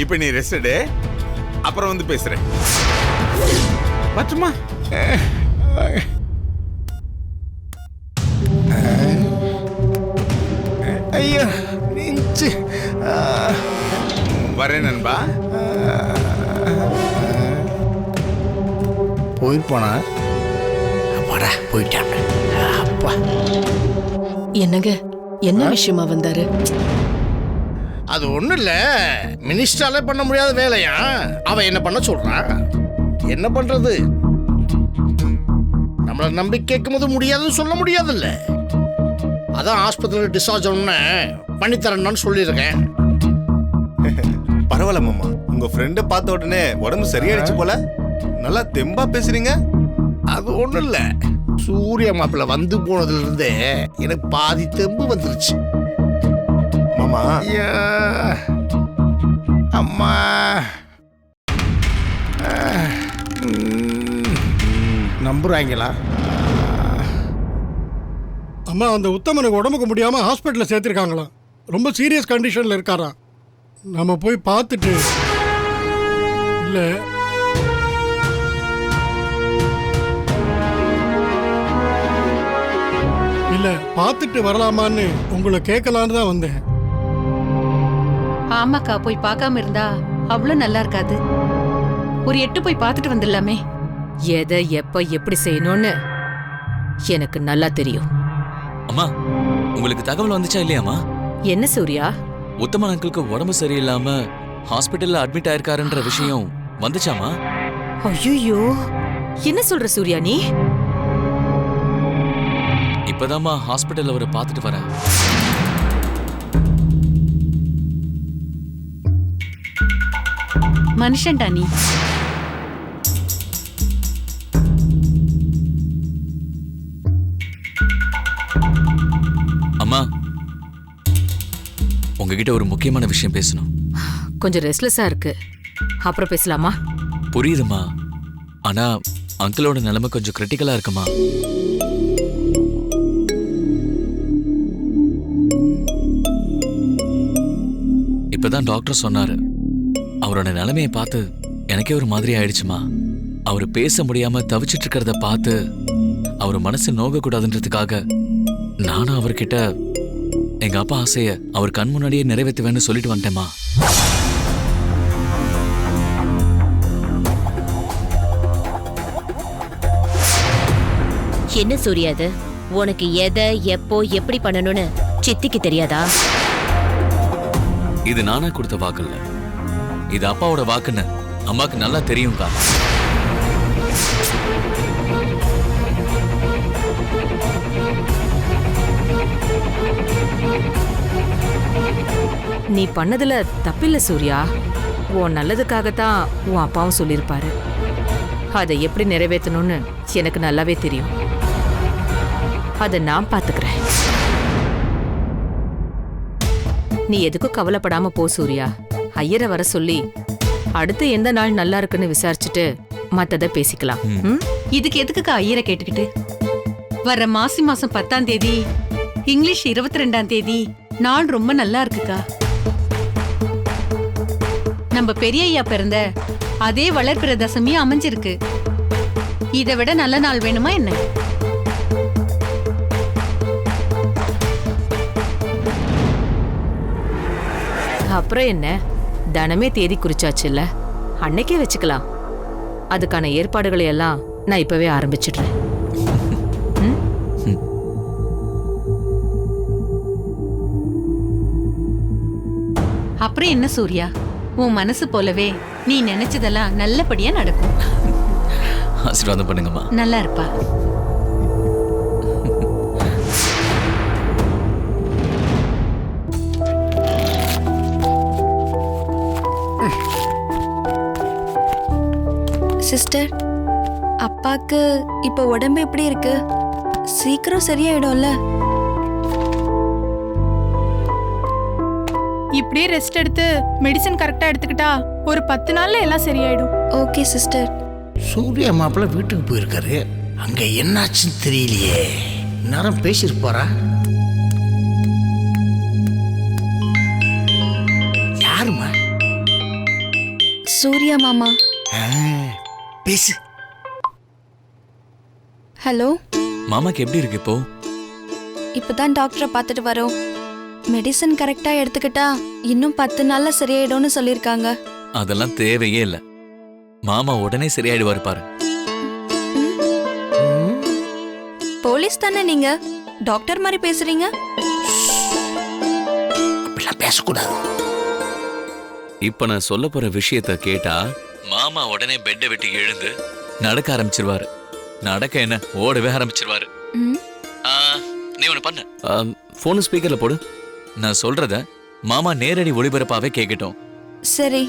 இப்ப நீ ரெஸ்ட் எடு, அப்புறம் வந்து பேசுறேன். பட்டுமா? ஐயா நெஞ்சு. வரேன் நண்பா. போயிருப்பானா? அப்பாடா போயிட்டான். அப்பா என்னங்க, என்ன விஷயமா வந்தாரு? அது ஒண்ணும் இல்ல, மினிஸ்டரால பண்ண முடியாத வேலையா அவன் என்ன பண்ண சொல்றான். என்ன பண்றது, நம்மள நம்பி கேட்கும் போது முடியாதுன்னு சொல்ல முடியாதுல்ல. அதான் ஆஸ்பத்திரியில் டிஸ்சார்ஜ் ஒன்று பண்ணித்தரேன்னு சொல்லியிருக்கேன். பரவாயில்ல மாமா, உங்க ஃப்ரெண்டை பார்த்த உடனே உடம்பு சரியாயிடுச்சு போல. நல்லா தெம்பா பேசுறீங்க. அது ஒண்ணும் இல்ல, சூரிய மாப்பிள்ள வந்து போனதுல இருந்தே எனக்கு பாதி தெம்பு வந்துருச்சு. மாமா அம்மா நம்புறாங்களா? அம்மா, அந்த உத்தமனுக்கு உடம்புக்கு முடியாம ஹாஸ்பிட்டலில் சேர்த்திருக்காங்களாம். ரொம்ப சீரியஸ் கண்டிஷன்ல இருக்காராம். நம்ம போய் பார்த்துட்டு இல்லை இல்லை பார்த்துட்டு வரலாமான்னு உங்களை கேட்கலான்னு தான் வந்தேன். ஆமாக்கா, போய் பார்க்காம இருந்தா அவ்வளவு நல்லா இருக்காது. ஒரு 8 போய் பார்த்துட்டு வந்துடலாமே. எதை எப்ப எப்படி செய்யணும்னு எனக்கு நல்லா தெரியும். அம்மா, உங்களுக்கு தகவல் வந்துச்சா இல்லையாம்மா? என்ன சூர்யா? உத்தமன் அங்கிளுக்கு உடம்பு சரியில்லாம ஹாஸ்பிட்டல்ல அட்மிட் ஆயிருக்காருன்ற விஷயம் வந்துச்சாமா? ஐயோ, என்ன சொல்ற சூர்யா நீ? இப்பதாம்மா ஹாஸ்பிட்டல்ல அவரை பார்த்துட்டு வரேன். மனுஷன்டா நீ. அம்மா, உங்ககிட்ட ஒரு முக்கியமான விஷயம் பேசணும். கொஞ்சம் ரெஸ்ட்லெஸ்ஸா இருக்கு, அப்புறம் பேசலாமா? புரியுதுமா, ஆனா அங்கிளோட நிலைமை கொஞ்சம் கிரிட்டிக்கலா இருக்குமா. இப்பதான் டாக்டர் சொன்னாரு. அவரோட நிலைமையை பார்த்து எனக்கே ஒரு மாதிரி ஆயிடுச்சுமா. அவர் பேச முடியாம தவிச்சிட்டு இருக்கிறத பார்த்து அவர் மனசு நோக கூடாதுன்றதுக்காக நானும் அவர்கிட்ட எங்க அப்பா ஆசைய அவர் கண் முன்னாடியே நிறைவேற்றுவேன்னு சொல்லிட்டு வந்துட்டேமா. என்ன சூர்யா அது? உனக்கு எதை எப்போ எப்படி பண்ணணும்னு சித்திக்கு தெரியாதா? இது நானா கொடுத்த வாக்கு இல்ல, இது அப்பாவோட வாக்குன்னு அம்மாக்கு நல்லா தெரியும்க்கா. நீ பண்ணதுல தப்பில்ல சூர்யா. உன் நல்லதுக்காகத்தான் உன் அப்பாவும் சொல்லியிருப்பாரு. அதை எப்படி நிறைவேற்றணும்னு எனக்கு நல்லாவே தெரியும். அதை நான் பாத்துக்கிறேன். நீ எதுக்கும் கவலைப்படாம போ சூர்யா. ஐயரை வர சொல்லி அடுத்து எந்த நாள் நல்லா இருக்குன்னு விசாரிச்சுட்டு மத்தத பேசிக்கலாம். இதுக்கு எதுக்குக்கா ஐயரை கேட்டுக்கிட்டு? வர்ற மாசி மாசம் 10ஆம் தேதி இங்கிலீஷ் 22ஆம் தேதி நாள் ரொம்ப நல்லா இருக்குக்கா. நம்ம பெரிய ஐயா பிறந்த அதே வளர்பிற தசமி அமைஞ்சிருக்கு. இதை விட நல்ல நாள் வேணுமா என்ன? அப்புறம் என்ன, தனமே தேதி குறிச்சாச்சுல்ல, அன்னைக்கே வச்சுக்கலாம். அதுக்கான ஏற்பாடுகளை எல்லாம் நான் இப்பவே ஆரம்பிச்சிடுறேன். அப்புறம் என்ன சூர்யா, உன் மனசு போலவே நீ நினைச்சதெல்லாம் நல்லபடியா நடக்கும். ஆசீர்வாதம் பண்ணுங்கம்மா. நல்லா இருப்பா. சிஸ்டர், அப்பாக்கு இப்போ உடம்பு எப்படி இருக்கு? சீக்கிரம் சரியாயிடும்ல? இப்படியே ரெஸ்ட் எடுத்து மெடிசன் கரெக்டா எடுத்துக்கிட்டா ஒரு 10 நாள்ல எல்லாம் சரியாயிடும். Okay sister. சூர்யா மாப்பிள்ள வீட்டுக்கு போயிருக்காரு. அங்க என்னாச்சுன்னு தெரியலையே. நேரம் பேசியிருப்பாரா? யாருமா? சூர்யா மாமா. பேசு. ஹலோ. மாமாக்கு எப்படி இருக்கு இப்போ? இப்பதான் டாக்டரை பார்த்துட்டு வரோம். மெடிசன் கரெக்டா எடுத்துக்கிட்டா இன்னும் 10 நாள்ல சரியாயிடும்னு சொல்லிருக்காங்க. அதெல்லாம் தேவையே இல்ல. மாமா உடனே சரியாயிடுவாரு பாரு. போலீஸ் தானே நீங்க? டாக்டர் மாதிரி பேசுறீங்க. அப்படிலாம் பேசக்கூடாது. இப்ப நான் சொல்ல போற விஷயத்த கேட்டா மாமா உடனே பெட்டை விட்டு எழுந்து நடக்க ஆரம்பிச்சிருவாரு. நடக்க என்ன, ஓடவே ஆரம்பிச்சிருவாரு. நீ ஒண்ணு பண்ண, போன் ஸ்பீக்கர்ல போடு. நான் சொல்றத மாமா நேரடி ஒளிபரப்பாவே கேட்கட்டும். சரி.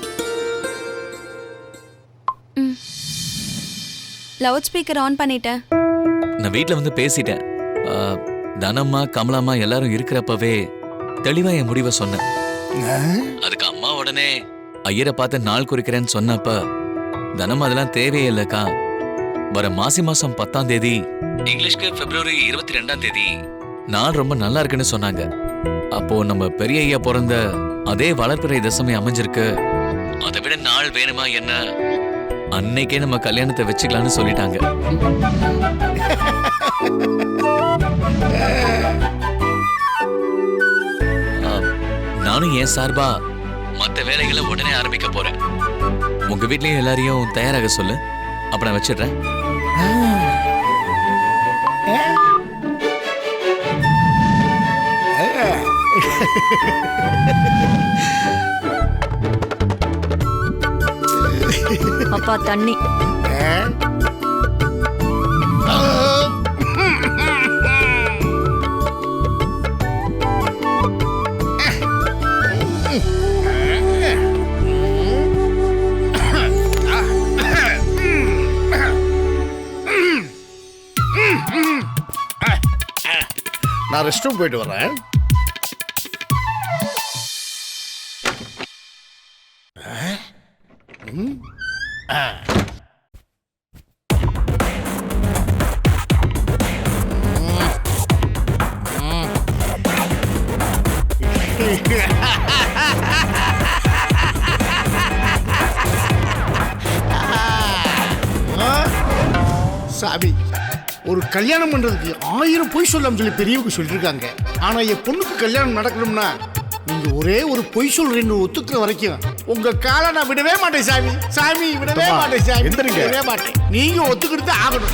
லவுட் ஸ்பீக்கர் ஆன் பண்ணிட்டேன். நான் வீட்ல வந்து பேசிட்டேன். தனம்மா கமலாம்மா எல்லாரும் இருக்கிறப்பவே தெளிவா என் முடிவை சொன்னேன். அதுக்கு அம்மா உடனே ஐயரை பார்த்து நாள் குறிக்கிறேன்னு சொன்னப்ப தனம் அதெல்லாம் தேவையே இல்லக்கா. வர மாசம் 10ஆம் தேதி, இங்கிலீஷ்க்கு பிப்ரவரி 22ஆம் தேதி நாள் ரொம்ப நல்லா இருக்குன்னு சொன்னாங்க. அப்போ நம்ம பெரிய ஐயா பிறந்த அதே வளர்பிறை தசமி அமைஞ்சிருக்கு. அதை விட நாள் வேணுமா என்ன? அன்னைக்கே நம்ம கல்யாணத்தை வச்சுக்கலாம்னு சொல்லிட்டாங்க. நானும் என் சார்பா மத்த வேலைகளை உடனே ஆரம்பிக்க போறேன். உங்க வீட்லயும் எல்லாரையும் தயாராக சொல்லு. அப்ப நான் வச்சிடுறேன். அப்பா தண்ணி. நான் ரெஸ்ட் ரூம் போயிட்டு வரேன். சாமி, ஒரு கல்யாணம் பண்றதுக்கு 1000 பொய் சொல்லலாம் சொல்லி பெரியவங்க சொல்லிருக்காங்க. ஆனா என் பொண்ணுக்கு கல்யாணம் நடக்கணும்னா நீங்க ஒரே ஒரு பொய் சொல்றீங்க ஒத்துக்கிற வரைக்கும் உங்க காலை நான் விடவே மாட்டேன் சாமி. சாமி விடவே மாட்டேன் சாமி. விடவே மாட்டேன். நீங்க ஒத்துக்கிட்டு ஆகணும்.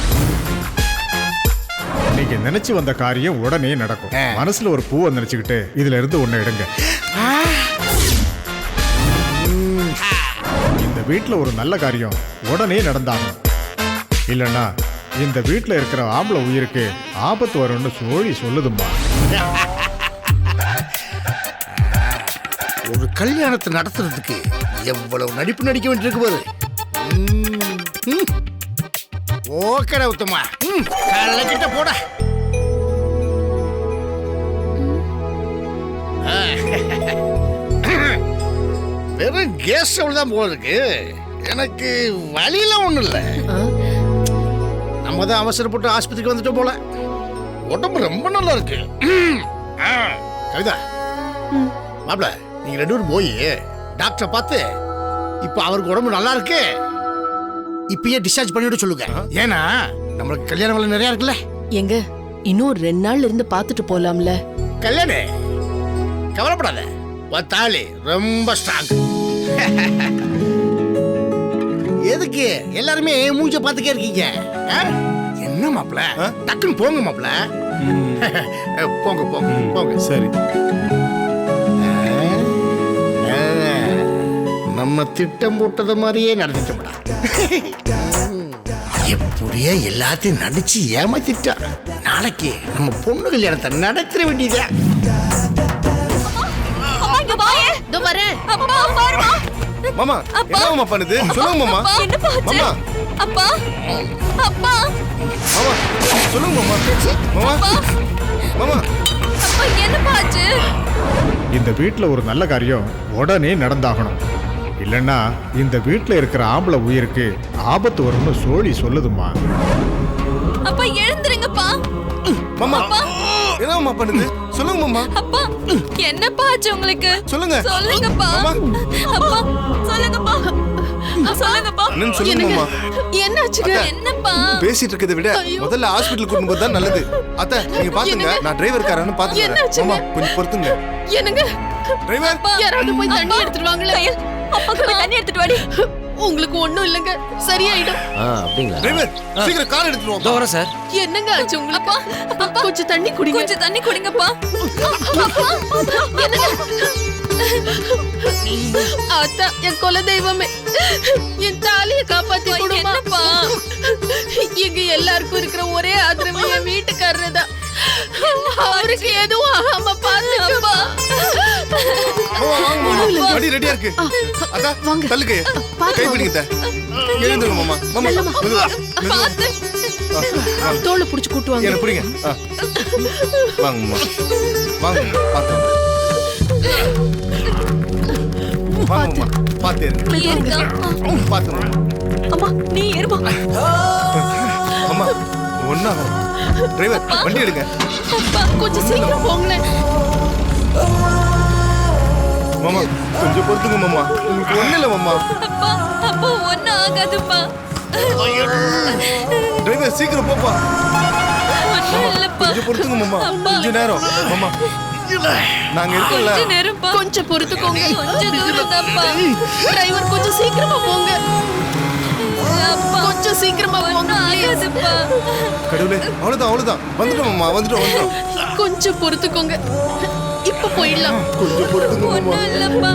நீங்க நினைச்சு வந்த காரியம் உடனே நடக்கும். மனசுல ஒரு பூவை நினைச்சுக்கிட்டு இதுல இருந்து ஒண்ணு எடுங்க. இந்த வீட்டுல ஒரு நல்ல காரியம் உடனே நடந்தாகும். இல்லைன்னா இந்த வீட்டுல இருக்கிற ஆம்பளை உயிருக்கு ஆபத்து வரும்னு சோழி சொல்லுதும்மா. ஒரு கல்யாணத்தை நடத்துறதுக்கு எவ்வளவு நடிப்பு நடிக்க வேண்டியிருக்கு பாரு. ஓகே உத்தமா, கிட்ட போட. வெறும் கேஸ் ஸ்டவ் தான் போல இருக்கு. எனக்கு வழியெல்லாம் ஒண்ணும் இல்லை. நம்ம தான் அவசரப்பட்டு ஆஸ்பத்திரிக்கு வந்துட்டோம் போல. உடம்பு ரொம்ப நல்லா இருக்கு. கவிதா மாப்பிள நீங்க 2 பேரும் போய் டாக்டரை பார்த்து இப்ப அவருக்கு உடம்பு நல்லா இருக்கு இப்பயே டிஸ்சார்ஜ் பண்ணிவிட சொல்லுங்க. ஏன்னா நம்மளுக்கு கல்யாண வேலை நிறைய இருக்குல்ல. எங்க இன்னும் 2 நாள் இருந்து பார்த்துட்டு போலாம்ல. கல்யாணே கவலைப்படாத, தாலி ரொம்ப ஸ்ட்ராங். எதுக்கு எல்லாருமே மூஞ்ச பார்த்துக்கே இருக்கீங்க? என்ன மாப்பிள டக்குன்னு போங்க மாப்பிள. போங்க போங்க போங்க. சரி நம்ம திட்டம் போட்டது மாதிரியே நடந்துட்டோம்டா. எப்படியே எல்லாத்தையும் நடிச்சு ஏமாத்திட்டா. நாளைக்கு நம்ம பொண்ணு கல்யாணத்தை நடத்திட வேண்டியதா. மாமா என்ன மாமா பண்ணுது சொல்லுங்க மாமா. மாமா அப்பா அப்பா மாமா சொல்லுங்க மாமா. மாமா மாமா அப்பா என்னப்பா ஆச்சு? இந்த வீட்டில் ஒரு நல்ல காரியம் உடனே நடந்தாகணும். இல்லைன்னா இந்த வீட்டில் இருக்கிற ஆம்பளை உயிருக்கு ஆபத்து வரும்னு சோழி சொல்லுதுமா. அப்பா எழுந்துருங்கப்பா. மாமா என்ன மாமா பண்ணுது சொல்லுங்க மாமா. அப்பா என்னப்பா ஆச்சு உங்களுக்கு? சொல்லுங்க சொல்லுங்கப்பா. அப்பா சொல்லுங்கப்பா. சொல்லுங்கப்பா. என்னன்னு சொல்லுங்க மாமா. என்னாச்சுங்க? என்னப்பா பேசிட்டு இருக்கதை விட முதல்ல ஹாஸ்பிடல் கொண்டு போறது தான் நல்லது. அத்தை நீங்க பாத்துங்க, நான் டிரைவர் காரன்னு பாத்துக்கிறேன். மாமா கொஞ்சம் பொறுத்துங்க. என்னங்க டிரைவர் யாராவது போய் தண்ணி எடுத்துட்டு வாங்களே. அப்பாக்கு போய் தண்ணி எடுத்துட்டு வாடி. உங்களுக்கு ஒண்ணும் இல்லங்க, சரியாயிடும். அப்படிங்களா? டிரைவர் சீக்கிரம் கார் எடுத்துட்டு வாங்க. வரேன் சார். என்னங்க ஆச்சு உங்களுக்கு? அப்பா கொஞ்சம் தண்ணி குடிங்க. கொஞ்சம் தண்ணி குடிங்கப்பா. அத்தா என் குல தெய்வமே, என் தாலியை காப்பாத்தி கொடுப்பா. எங்க எல்லாருக்கும் இருக்கிற ஒரே ஆதரவு என் வீட்டுக்காரர் தான். அவருக்கு எதுவும் ஆகாம பாத்துக்கப்பா. வண்டி ரெடியா இருக்கு. அத்தா தள்ளு கைய கை பிடிங்க. எழுந்துங்க மாமா. மாமா பாத்து தோளை புடிச்சு கூட்டுவாங்க. என்ன புடிங்க. வாங்க மாமா வாங்க. பாத்து வாங்க மாமா. பாத்து இருங்க. பாத்து அம்மா நீ ஏறுமா. அம்மா ஒண்ணா டிரைவர் வண்டி எடுங்க. கொஞ்சம் சீக்கிரம் போங்களேன். மாமா கொஞ்சம் பொறுத்துங்க மாமா. உங்களுக்கு ஒண்ணு இல்ல மாமா. அப்பா அப்பா ஒண்ணும் ஆகாதுப்பா. டிரைவர் சீக்கிரம் போப்பா. ஒண்ணும் இல்லப்பா. கொஞ்சம் பொறுத்துங்க மாமா. கொஞ்ச நேரம் மாமா நாங்க இருக்கோம்ல. கொஞ்ச நேரம்ப்பா. கொஞ்சம் பொறுத்துக்கோங்க. கொஞ்சம் தூரம் தான்ப்பா. டிரைவர் கொஞ்சம் சீக்கிரமா போங்க. அப்பா கொஞ்சம் சீக்கிரமா போங்க. ஆகாதுப்பா. கடவுளே அவ்வளவுதான் வந்துட்டோம் மாமா. வந்துட்டோம். கொஞ்சம் பொறுத்துக்கோங்க. இப்ப போயிடலாம். கொஞ்சம் பொறுத்துங்க மாமா. ஒண்ணும் இல்லப்பா.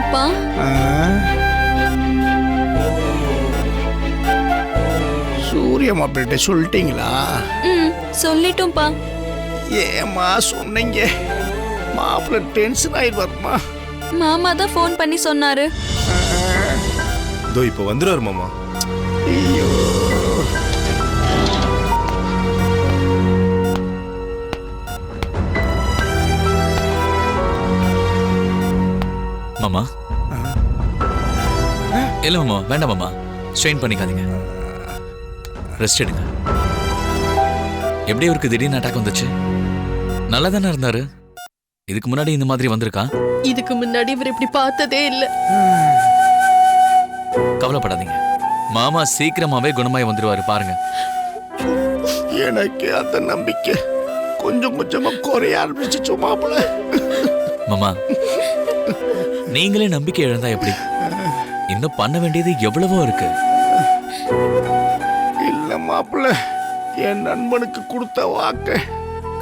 அப்பா சூரிய மாப்பிள்ளை சொல்லிட்டீங்களா? சொல்லிட்டோம்ப்பா. ஏமா சொன்னீங்க? மாப்பிள்ளை டென்ஷன் ஆயிடுவாருமா. மாமா தான் ஃபோன் பண்ணி சொன்னாரு. இதோ இப்போ வந்துருவாரு மாமா. ஐயோ மாமா இல்ல மாமா வேண்டாம் மாமா. ஸ்ட்ரெயின் பண்ணிக்காதீங்க. ரெஸ்ட் எடுங்க. எப்படி இவருக்கு திடீர்னு அட்டாக் வந்துச்சு? நல்லா தானே இருந்தாரு. இதுக்கு முன்னாடி இந்த மாதிரி வந்திருக்கா? இதுக்கு முன்னாடி இவர் இப்படி பார்த்ததே இல்ல. கவலைப்படாதீங்க. மாமா சீக்கிரமாவே குணமாய் வந்துருவாரு பாருங்க. எனக்கு அந்த நம்பிக்கை கொஞ்சம் கொஞ்சமா குறைய ஆரம்பிச்சிச்சு மாப்பிள்ள. மாமா நீங்களே நம்பிக்கை இழந்தா எப்படி? இன்னும் பண்ண வேண்டியது எவ்வளவோ இருக்கு. இல்ல மாப்பிள்ள, என் நண்பனுக்கு கொடுத்த வாக்க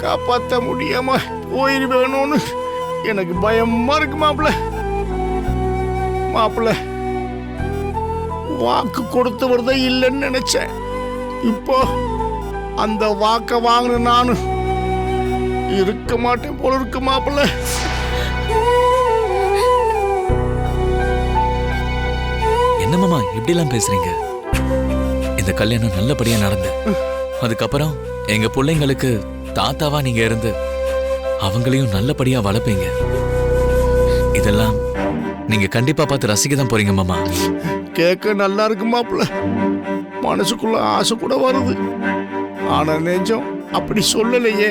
காப்பாற்ற முடியாம உயிர் வேணும்னு எனக்கு பயமா இருக்கு மாப்பிள்ள. மாப்பிள்ள வாக்கு கொடுத்தவர் தான் இல்லைன்னு நினைச்சேன். இப்போ அந்த வாக்க வாங்கின நானு இருக்க மாட்டேன் போல இருக்கு மாப்பிள்ள. என்ன மாமா இப்படி எல்லாம் பேசுறீங்க? இந்த கல்யாணம் நல்லபடியா நடந்து அதுக்கப்புறம் எங்க பிள்ளைங்களுக்கு தாத்தாவா நீங்க இருந்து அவங்களையும் நல்லபடியா வளர்ப்பீங்க. இதெல்லாம் நீங்க கண்டிப்பா பார்த்து ரசிக்க தான் போறீங்க மாமா. கேட்க நல்லா இருக்கு மாப்பிள்ள. மனசுக்குள்ள ஆசை கூட வருது. ஆனா நெஞ்சம் அப்படி சொல்லலையே.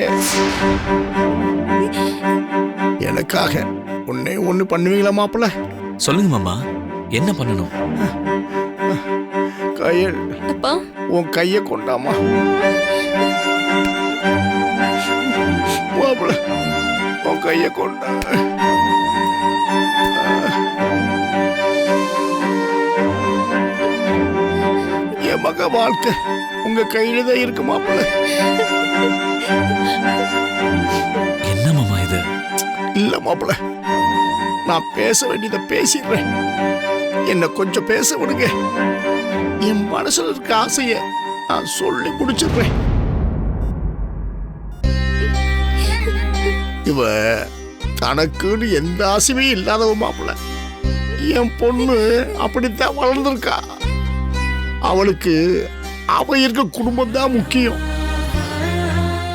எனக்காக ஒண்ணு பண்ணுவீங்களா மாப்பிள்ள? சொல்லுங்க மாமா, என்ன பண்ணணும்? கையல் உன் கைய கொண்டாமா மாப்பிள்ள, உன் கைய கொண்டா. என் மக வாழ்க்கை உங்க கையில தான் இருக்கு மாப்பிள்ள. என்ன மாமா இது? இல்ல மாப்பிள்ள, நான் பேச வேண்டியதை பேசிடுறேன். என்ன கொஞ்சம் பேச விடுங்க. என் மனசுல இருக்க ஆசைய நான் சொல்லி முடிச்சிடுறேன். இவ தனக்குன்னு எந்த ஆசையுமே இல்லாதவ மாப்பிள்ள. என் பொண்ணு அப்படித்தான் வளர்ந்துருக்கா. அவளுக்கு அவ இருக்க குடும்பம் தான் முக்கியம்.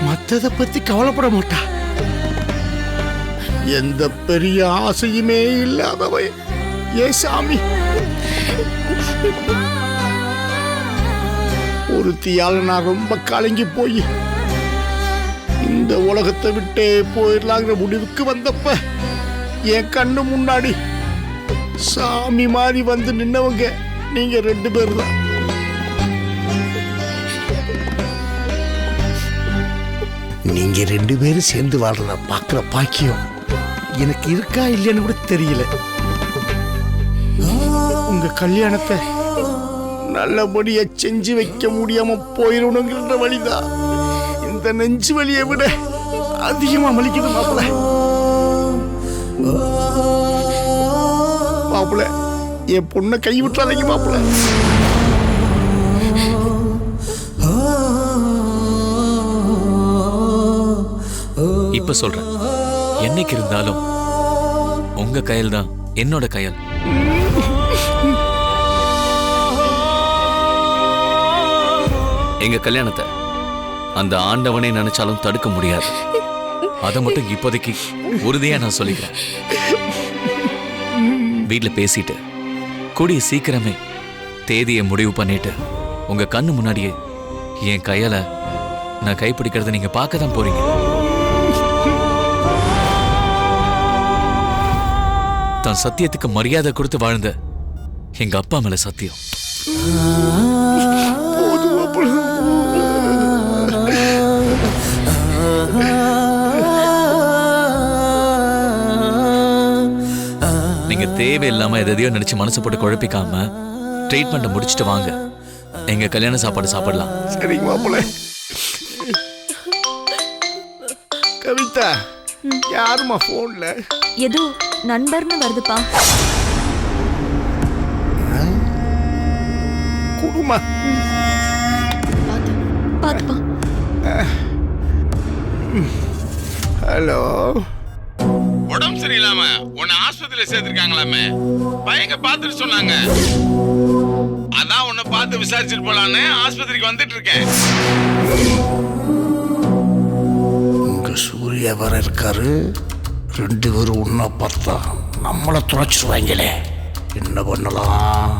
மத்தத பத்தி கவலைப்பட மாட்டா. எந்த பெரிய ஆசையுமே இல்லாதவ ஏ சாமி. ஒருத்தியால நான் ரொம்ப கலங்கி போய் இந்த உலகத்தை விட்டே போயிடலாங்கிற முடிவுக்கு வந்தப்ப என் கண்ணு முன்னாடி சாமி மாதிரி வந்து நின்னவங்க நீங்க 2 பேர் தான். நீங்க 2 பேரும் சேர்ந்து வாழ்றத பாக்குற பாக்கியம் எனக்கு இருக்கா இல்லைன்னு கூட தெரியல. உங்க கல்யாணத்தை நல்லபடியா செஞ்சு வைக்க முடியாம போயிடணுங்கிற வழிதான் இந்த நெஞ்சு வலியை விட அதிகமா மலிக்குது மாப்பிள்ள. மாப்பிள்ள, என் பொண்ணை கை விட்டுறாதீங்க மாப்பிள்ள. இப்ப சொல்றேன், என்னைக்கு இருந்தாலும் உங்க கையில் தான் என்னோட கையல். எங்க கல்யாணத்தை அந்த ஆண்டவனே நினைச்சாலும் தடுக்க முடியாது. அதை மட்டும் இப்போதைக்கு உறுதியா நான் சொல்லிக்கிறேன். வீட்டுல பேசிட்டு கூடிய சீக்கிரமே தேதியை முடிவு பண்ணிட்டு உங்க கண்ணு முன்னாடியே என் கையால நான் கைப்பிடிக்கிறத நீங்க பார்க்க தான் போறீங்க. தான் சத்தியத்துக்கு மரியாதை கொடுத்து வாழ்ந்த எங்க அப்பா மேல சத்தியம். நீங்க தேவையில்லாம எதையோ நினைச்சு மனசு போட்டு குழப்பிக்காம ட்ரீட்மெண்ட் முடிச்சுட்டு வாங்க. எங்க கல்யாண சாப்பாடு சாப்பிடலாம். சரிங்க மாப்பிள்ள. கவிதா, யாருமா போன்ல? ஏதோ நண்பர்னு வருதுப்பா. குடுமா பாத்துப்பா. ஹலோ. உடம்பு சரியில்லாம உன்னை ஆஸ்பத்திரியில சேர்த்திருக்காங்களாமே. பையங்க பார்த்துட்டு சொன்னாங்க. அதான் உன்னை பார்த்து விசாரிச்சுட்டு போலான்னு ஆஸ்பத்திரிக்கு வந்துட்டு இருக்கேன். உங்க சூர்யா வர இருக்காரு. 2 பேரும் ஒன்னா பார்த்தா நம்மளை துளைச்சிருவாங்களே. என்ன பண்ணலாம்?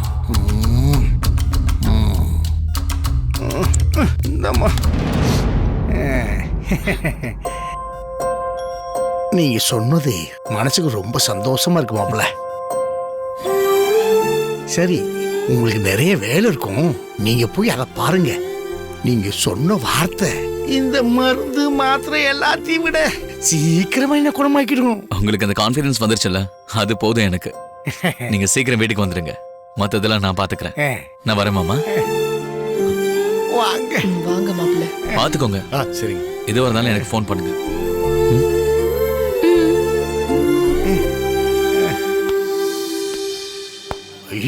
இந்தம்மா, நீங்க சொன்னது மனசுக்கு ரொம்ப சந்தோஷமா இருக்கு மாப்பிள்ள. சரி, உங்களுக்கு நிறைய வேலை இருக்கும். நீங்க போய் அதை பாருங்க. நீங்க சொன்ன வார்த்தை இந்த மருந்து மாத்திரை எல்லாத்தையும் விட சீக்கிரமா என்ன குணமாக்கிடும். உங்களுக்கு அந்த கான்ஃபிடன்ஸ் வந்துருச்சுல்ல, அது போதும் எனக்கு. நீங்க சீக்கிரம் வீட்டுக்கு வந்துருங்க. மத்ததெல்லாம் நான் பாத்துக்கிறேன். நான் வரேன் மாமா. வாங்க வாங்க மாப்பிள்ள. பாத்துக்கோங்க. சரிங்க. எதுவாக இருந்தாலும் எனக்கு ஃபோன் பண்ணுங்க.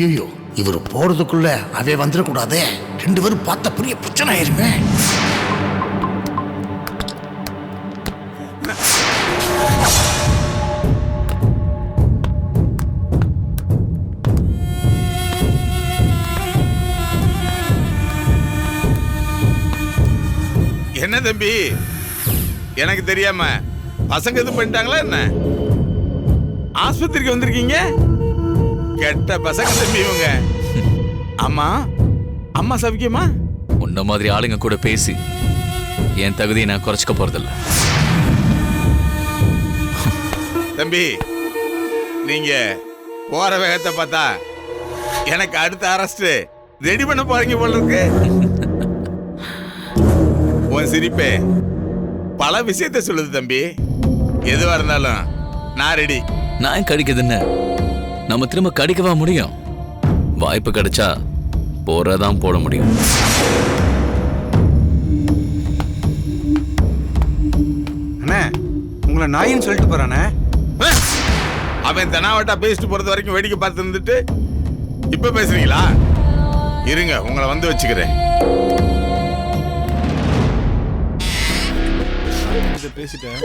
ஐயோ இவர் போறதுக்குள்ள அவே வந்துடக்கூடாதே. 2 பேரும் பார்த்த பெரிய பிரச்சனை ஆயிருமே. என்ன தம்பி, எனக்கு தெரியாம பசங்க எதுவும் பண்ணிட்டாங்களா என்ன? ஆஸ்பத்திரிக்கு வந்திருக்கீங்க? கெட்ட பசங்க தம்பி இவங்க. அம்மா அம்மா சவிக்கமா? உன்ன மாதிரி ஆளுங்க கூட பேசி என் தகுதியை நான் குறைச்சிக்க போறதில்ல. தம்பி, நீங்க போற வேகத்தை பார்த்தா எனக்கு அடுத்த அரெஸ்ட் ரெடி பண்ண போறீங்க போல இருக்கு. உன் சிரிப்பே பல விஷயத்தை சொல்லுது தம்பி. எதுவா இருந்தாலும் நான் ரெடி. நான் கடிக்குதுன்னு நம்ம திரும்ப கடிக்கவா முடியும்? வாய்ப்பு கிடைச்சா போறதான் போட முடியும். அண்ணே, உங்களை நாயின்னு சொல்லிட்டு போறானே. அவன் தெனாவட்டா பேசிட்டு போறது வரைக்கும் வேடிக்கை பார்த்து இருந்துட்டு இப்ப பேசுறீங்களா? இருங்க, உங்களை வந்து வச்சுக்கிறேன். பேசிட்டேன்.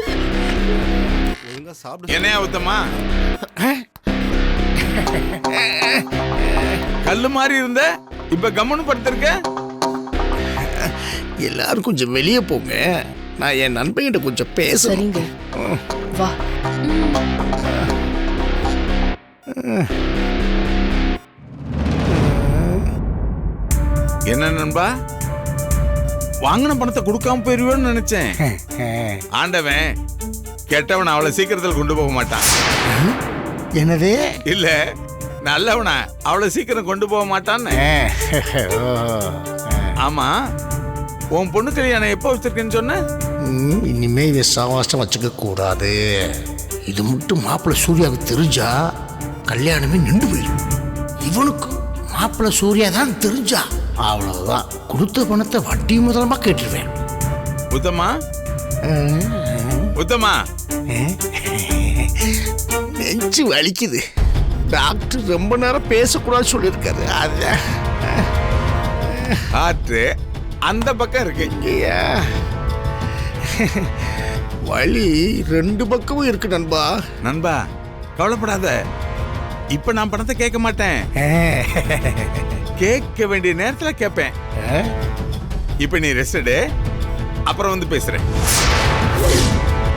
ஒழுங்கா சாப்பிடு. என்னையா உத்தமா? கல்லு மாதிரி இருந்த இப்ப கம்முன்னு படுத்திருக்க. எல்லாரும் கொஞ்சம் வெளியே போங்க, நான் என் நண்பன்கிட்ட கொஞ்சம் பேசுறேங்க. வா. என்ன நண்பா, வாங்கின பணத்தை கொடுக்காம போயிருவேன்னு நினைச்சேன். ஆண்டவன் கெட்டவன் அவ்வளவு சீக்கிரத்தில் கொண்டு போக மாட்டான். என்னது? இல்ல, நல்லவனா அவ்வளவு சீக்கிரம் கொண்டு போக மாட்டான்னு. ஆமா, உன் பொண்ணு கல்யாணம் எப்போ வச்சிருக்கேன்னு சொன்ன? இனிமே விசாவாசம் வச்சுக்க கூடாது. இது மட்டும் மாப்பிள்ளை சூர்யாவுக்கு தெரிஞ்சா கல்யாணமே நின்று போயிடும். இவனுக்கு மாப்பிள்ளை சூர்யா தான் தெரிஞ்சா அவ்வளவுதான், கொடுத்த பணத்தை வட்டி முதலமா கேட்டுருவேன். உத்தமா, உத்தமா, நெஞ்சு வலிக்குது. டாக்டர் ரொம்ப நேரம் பேசக்கூடாது சொல்லியிருக்காரு. அதான் ஆற்று அந்த பக்கம் இருக்கு. வலி 2 பக்கமும் இருக்கு நண்பா. நண்பா கவலைப்படாத, இப்ப நான் பணத்தை கேட்க மாட்டேன். கேட்க வேண்டிய நேரத்துல கேட்பேன். இப்ப நீ ரெஸ்ட் எடு, அப்புறம் வந்து பேசுறேன்.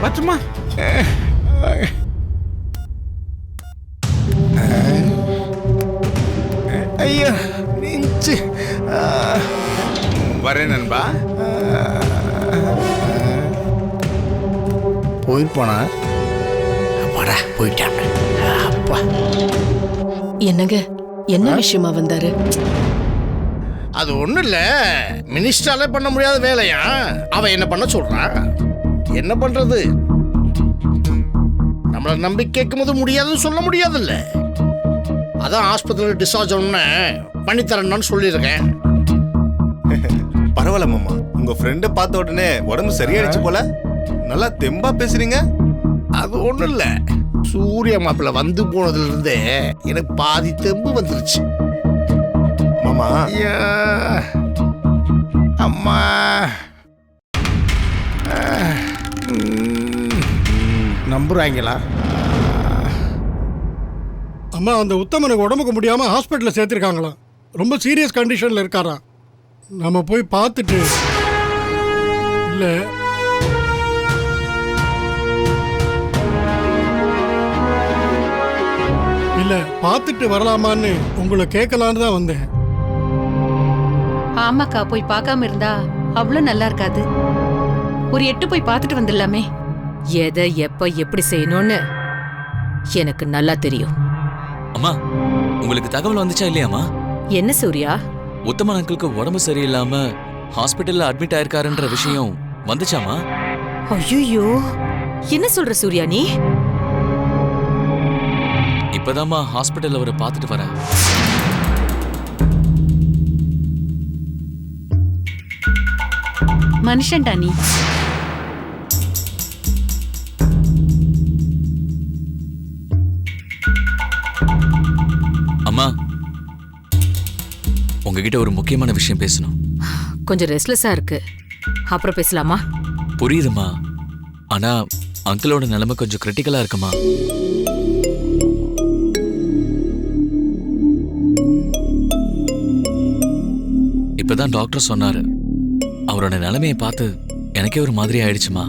பட்டுமா? ஐயா நெஞ்சு. வரேன் நண்பா. போயிருப்பானா? அப்பாடா போயிட்டான். அப்பா. என்னங்க, என்ன விஷயமா வந்தாரு? அது ஒண்ணும் இல்ல, மினிஸ்டரால பண்ண முடியாத வேலையா அவன் என்ன பண்ண சொல்றான். என்ன பண்றது, நம்மள நம்பி கேட்கும் போது முடியாதுன்னு சொல்ல முடியாதுல்ல. அதான் ஆஸ்பத்திரியில் டிஸ்சார்ஜ் ஒன்று பண்ணித்தரேன்னு சொல்லியிருக்கேன். பரவாயில்ல மாமா, உங்க ஃப்ரெண்டை பார்த்த உடனே உடம்பு சரியாயிடுச்சு போல. நல்லா தெம்பா பேசுறீங்க. அது ஒண்ணும் இல்ல, சூரிய மாப்பிள்ள வந்து போனதுல இருந்தே எனக்கு பாதி தெம்பு வந்துருச்சு. மாமா அம்மா நம்புறாங்களா? அம்மா, அந்த உத்தமனுக்கு உடம்புக்கு முடியாம ஹாஸ்பிட்டல்ல சேர்த்திருக்காங்களாம். ரொம்ப சீரியஸ் கண்டிஷன்ல இருக்காராம். நம்ம போய் பார்த்துட்டு இல்ல இல்ல பார்த்துட்டு வரலாமான்னு உங்களை கேட்கலான்னு தான் வந்தேன். ஆமாக்கா, போய் பார்க்காம இருந்தா அவ்வளவு நல்லா இருக்காது. ஒரு 8 போய் பார்த்துட்டு வந்துடலாமே. எதை எப்ப எப்படி செய்யணும்னு எனக்கு நல்லா தெரியும். அம்மா, உங்களுக்கு தகவல் வந்துச்சா இல்லையாம்மா? என்ன சூர்யா? உத்தமன் அங்கிளுக்கு உடம்பு சரியில்லாம ஹாஸ்பிட்டல்ல அட்மிட் ஆயிருக்காருன்ற விஷயம் வந்துச்சாமா? ஐயோ, என்ன சொல்ற சூர்யா நீ? இப்பதாம்மா ஹாஸ்பிட்டல்ல அவரை பார்த்துட்டு வரேன். மனுஷன்டா நீ. அம்மா, உங்ககிட்ட ஒரு முக்கியமான விஷயம் பேசணும். கொஞ்சம் ரெஸ்ட்லெஸ்ஸா இருக்கு, அப்புறம் பேசலாமா? புரியுதுமா, ஆனா அங்கிளோட நிலைமை கொஞ்சம் கிரிட்டிக்கலா இருக்குமா. இப்பதான் டாக்டர் சொன்னாரு. அவரோட நிலைமையை பார்த்து எனக்கே ஒரு மாதிரி ஆயிடுச்சுமா.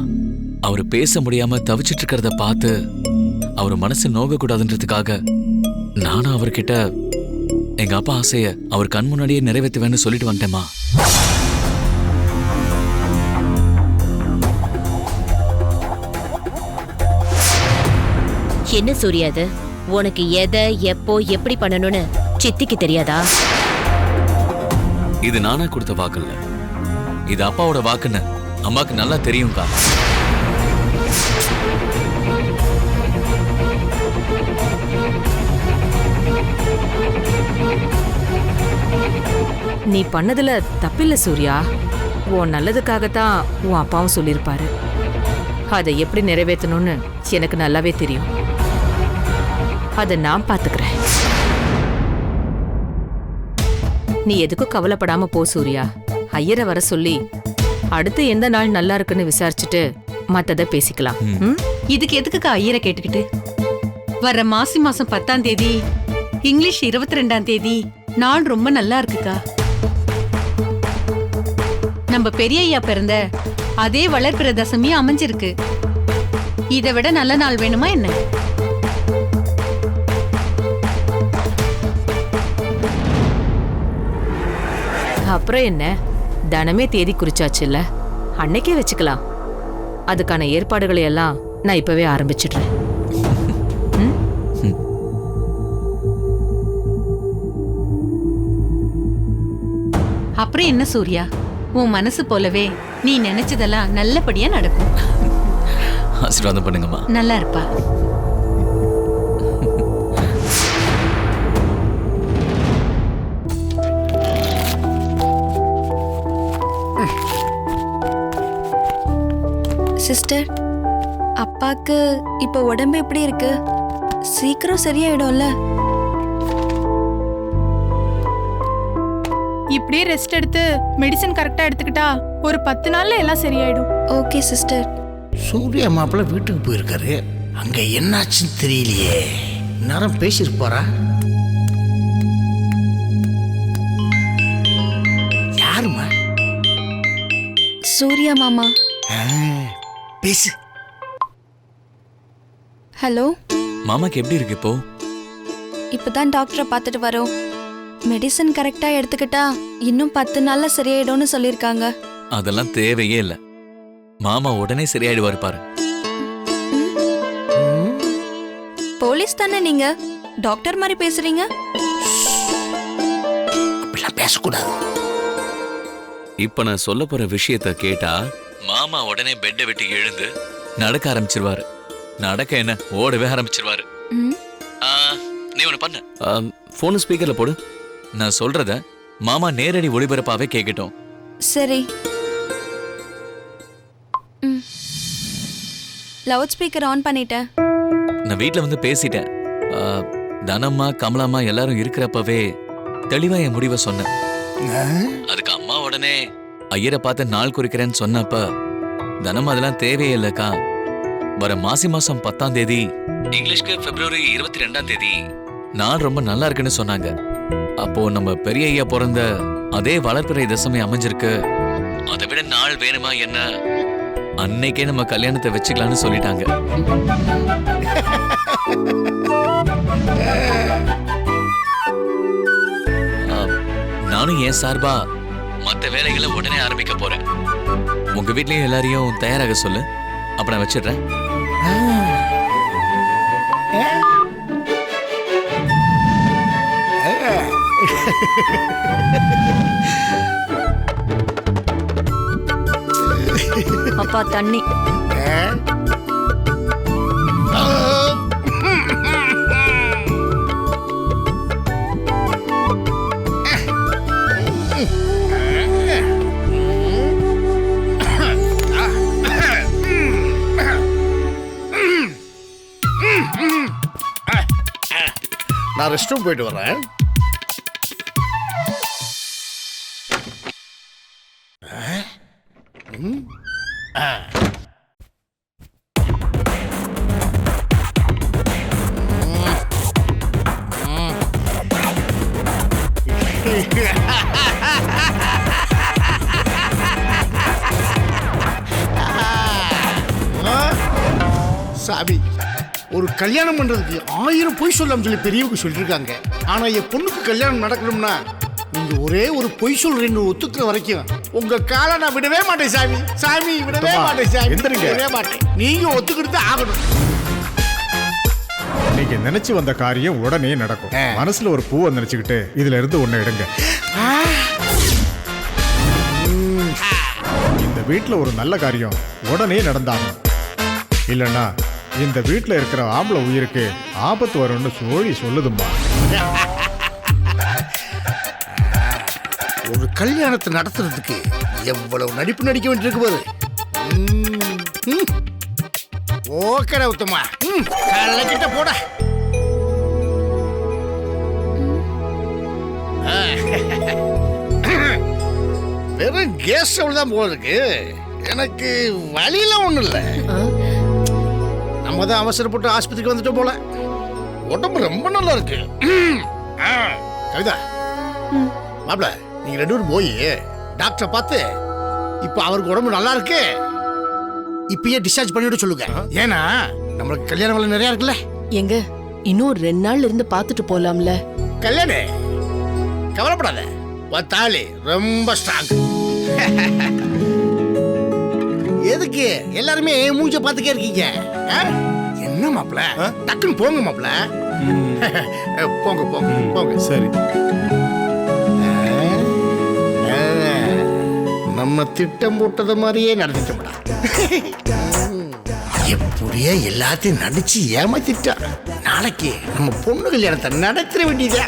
அவரு பேச முடியாம தவிச்சிட்டு இருக்கிறத பார்த்து அவர் மனசு நோக கூடாதுன்றதுக்காக நானும் அவர்கிட்ட எங்க அப்பா ஆசைய அவர் கண் முன்னாடியே நிறைவேற்றுவேன்னு சொல்லிட்டு வந்துட்டேமா. என்ன சூர்யா அது? உனக்கு எதை எப்போ எப்படி பண்ணணும்னு சித்திக்கு தெரியாதா? இது நானா கொடுத்த வாக்கு இல்ல, இது அப்பாவோட வாக்குன்னு அம்மாக்கு நல்லா தெரியும்க்கா. நீ பண்ணதுல தப்பில்ல சூர்யா. உன் நல்லதுக்காகத்தான் உன் அப்பாவும் சொல்லியிருப்பாரு. அதை எப்படி நிறைவேற்றணும்னு எனக்கு நல்லாவே தெரியும். அதை நான் பாத்துக்கிறேன். நீ எதுக்கும் கவலைப்படாம போ சூர்யா. ஐயரை வர சொல்லி அடுத்து எந்த நாள் நல்லா இருக்குன்னு விசாரிச்சுட்டு மத்தத பேசிக்கலாம். இதுக்கு எதுக்குக்கா ஐயரை கேட்டுக்கிட்டு? வர மாசி மாசம் 10ஆம் தேதி, இங்கிலீஷ் 22ஆம் தேதி நாள் ரொம்ப நல்லா இருக்குக்கா. நம்ம பெரிய ஐயா பிறந்த அதே வளர்பிற தசமி அமைஞ்சிருக்கு. இதை விட நல்ல நாள் வேணுமா என்ன? அப்புறம் என்ன, தனமே தேதி குறிச்சாச்சுல்ல, அன்னைக்கே வச்சுக்கலாம். அதுக்கான ஏற்பாடுகளை எல்லாம் நான் இப்பவே ஆரம்பிச்சிடுறேன். அப்புறம் என்ன சூர்யா, உன் மனசு போலவே நீ நினைச்சதெல்லாம் நல்லபடியா நடக்கும். ஆசீர்வாதம் பண்ணுங்கம்மா. நல்லா இருப்பா. சிஸ்டர், அப்பாக்கு இப்போ உடம்பு எப்படி இருக்கு? சீக்கிரம் சரியாயிடும்ல? இப்படியே ரெஸ்ட் எடுத்து மெடிசன் கரெக்டா எடுத்துக்கிட்டா ஒரு 10 நாள்ல எல்லாம் சரியாயிடும். Okay sister. சூர்யா மாப்பிள்ள வீட்டுக்கு போயிருக்காரு, அங்க என்னாச்சுன்னு தெரியலையே. நேரம் பேசியிருப்பாரா? யாருமா? சூர்யா மாமா. பேசு. ஹலோ மாமாக்கு எப்படி இருக்கு இப்போ? இப்பதான் டாக்டரை பார்த்துட்டு வரோம். மெடிசன் கரெக்டா எடுத்துக்கிட்டா இன்னும் 10 நாள்ல சரியாயிடும்னு சொல்லிருக்காங்க. அதெல்லாம் தேவையே இல்ல, மாமா உடனே சரியாயிடுவாரு பாரு. போலீஸ் தானே நீங்க? டாக்டர் மாதிரி பேசுறீங்க. அப்படிலாம் பேசக்கூடாது. இப்ப நான் சொல்ல போற விஷயத்த கேட்டா மாமா உடனே பெட்டை விட்டு எழுந்து நடக்க ஆரம்பிச்சிருவாரு. நடக்க என்ன, ஓடவே ஆரம்பிச்சிருவாரு. நீ ஒண்ணு பண்ண, போன் ஸ்பீக்கர்ல போடு. நான் சொல்றத மாமா நேரடி ஒளிபரப்பாவே கேட்கட்டும். சரி. லவுட் ஸ்பீக்கர் ஆன் பண்ணிட்டேன். நான் வீட்ல வந்து பேசிட்டேன். தனம்மா கமலாம்மா எல்லாரும் இருக்கிறப்பவே தெளிவா என் முடிவை சொன்னேன். அதுக்கு அம்மா உடனே ஐயரை பார்த்து நாள் குறிக்கிறேன்னு சொன்னப்ப தனம் அதெல்லாம் தேவையே இல்லக்கா. வர மாசி மாசம் 10ஆம் தேதி, இங்கிலீஷ்க்கு பிப்ரவரி 22ஆம் தேதி நாள் ரொம்ப நல்லா இருக்குன்னு சொன்னாங்க. அப்போ நம்ம பெரிய ஐயா பிறந்த அதே வளர்பிறை தசமி அமைஞ்சிருக்கு. அதை விட நாள் வேணுமா என்ன? அன்னைக்கே நம்ம கல்யாணத்தை வச்சுக்கலாம்னு சொல்லிட்டாங்க. நானும் என் சார்பா மத்த வேலைகளை உடனே ஆரம்பிக்க போறேன். உங்க வீட்லயும் எல்லாரையும் தயாராக சொல்லு. அப்ப நான் வச்சிடுறேன். அப்பா தண்ணி. நான் ரெஸ்ட் ரூம் போயிட்டு வரேன். சாமி, ஒரு கல்யாணம் பண்றதுக்கு 1000 பொய் சொல்லாம சொல்லி பெரியவங்க சொல்லிருக்காங்க. ஆனா என் பொண்ணுக்கு கல்யாணம் நடக்கணும்னா நீங்க ஒரே ஒரு பொய் சொல்றீங்க ஒத்துக்கிற வரைக்கும் உங்க காலை நான் விடவே மாட்டேன் சாமி. சாமி விடவே மாட்டேன் சாமி. விடவே மாட்டேன். நீங்க ஒத்துக்கிட்டு ஆகணும். நீங்க நினைச்சு வந்த காரியம் உடனே நடக்கும். மனசுல ஒரு பூவை நினைச்சுக்கிட்டு இதுல இருந்து ஒண்ணு எடுங்க. இந்த வீட்டுல ஒரு நல்ல காரியம் உடனே நடந்தாகும். இல்லைன்னா இந்த வீட்டுல இருக்கிற ஆம்பளை உயிருக்கு ஆபத்து வரும்னு சோழி சொல்லுதும்மா. ஒரு கல்யாணத்தை நடத்துறதுக்கு எவ்வளவு நடிப்பு நடிக்க வேண்டியிருக்கு பாரு. ஓகே உத்தமா, காலைல கிட்ட போட. வெறும் கேஸ் ஸ்டவ் தான் போல இருக்கு. எனக்கு வழியெல்லாம் ஒண்ணும் இல்லை. நம்ம தான் அவசரப்பட்டு ஆஸ்பத்திரிக்கு வந்துட்டோம் போல. உடம்பு ரொம்ப நல்லா இருக்கு. கவிதா மாப்பிள்ள, நீங்க 2 பேரும் போய் டாக்டரை பார்த்து இப்ப அவருக்கு உடம்பு நல்லா இருக்கு, இப்பயே டிஸ்சார்ஜ் பண்ணிவிட சொல்லுங்க. ஏன்னா நம்மளுக்கு கல்யாண வேலை நிறைய இருக்குல்ல. எங்க இன்னும் 2 நாள் இருந்து பார்த்துட்டு போலாம்ல. கல்யாணம் கவலைப்படாத, தாலி ரொம்ப ஸ்ட்ராங். எதுக்கு எல்லாருமே மூஞ்ச பார்த்துக்கே இருக்கீங்க? என்ன மாப்பிள்ள, டக்குன்னு போங்க மாப்பிள்ள. போங்க போங்க போங்க. சரி, நம்ம திட்டம் போட்டது மாதிரியே நடத்திட்டோம்டா. எப்படியே எல்லாத்தையும் நடிச்சு ஏமாத்திட்டா. நாளைக்கு நம்ம பொண்ணு கல்யாணத்தை நடத்திட வேண்டியதா.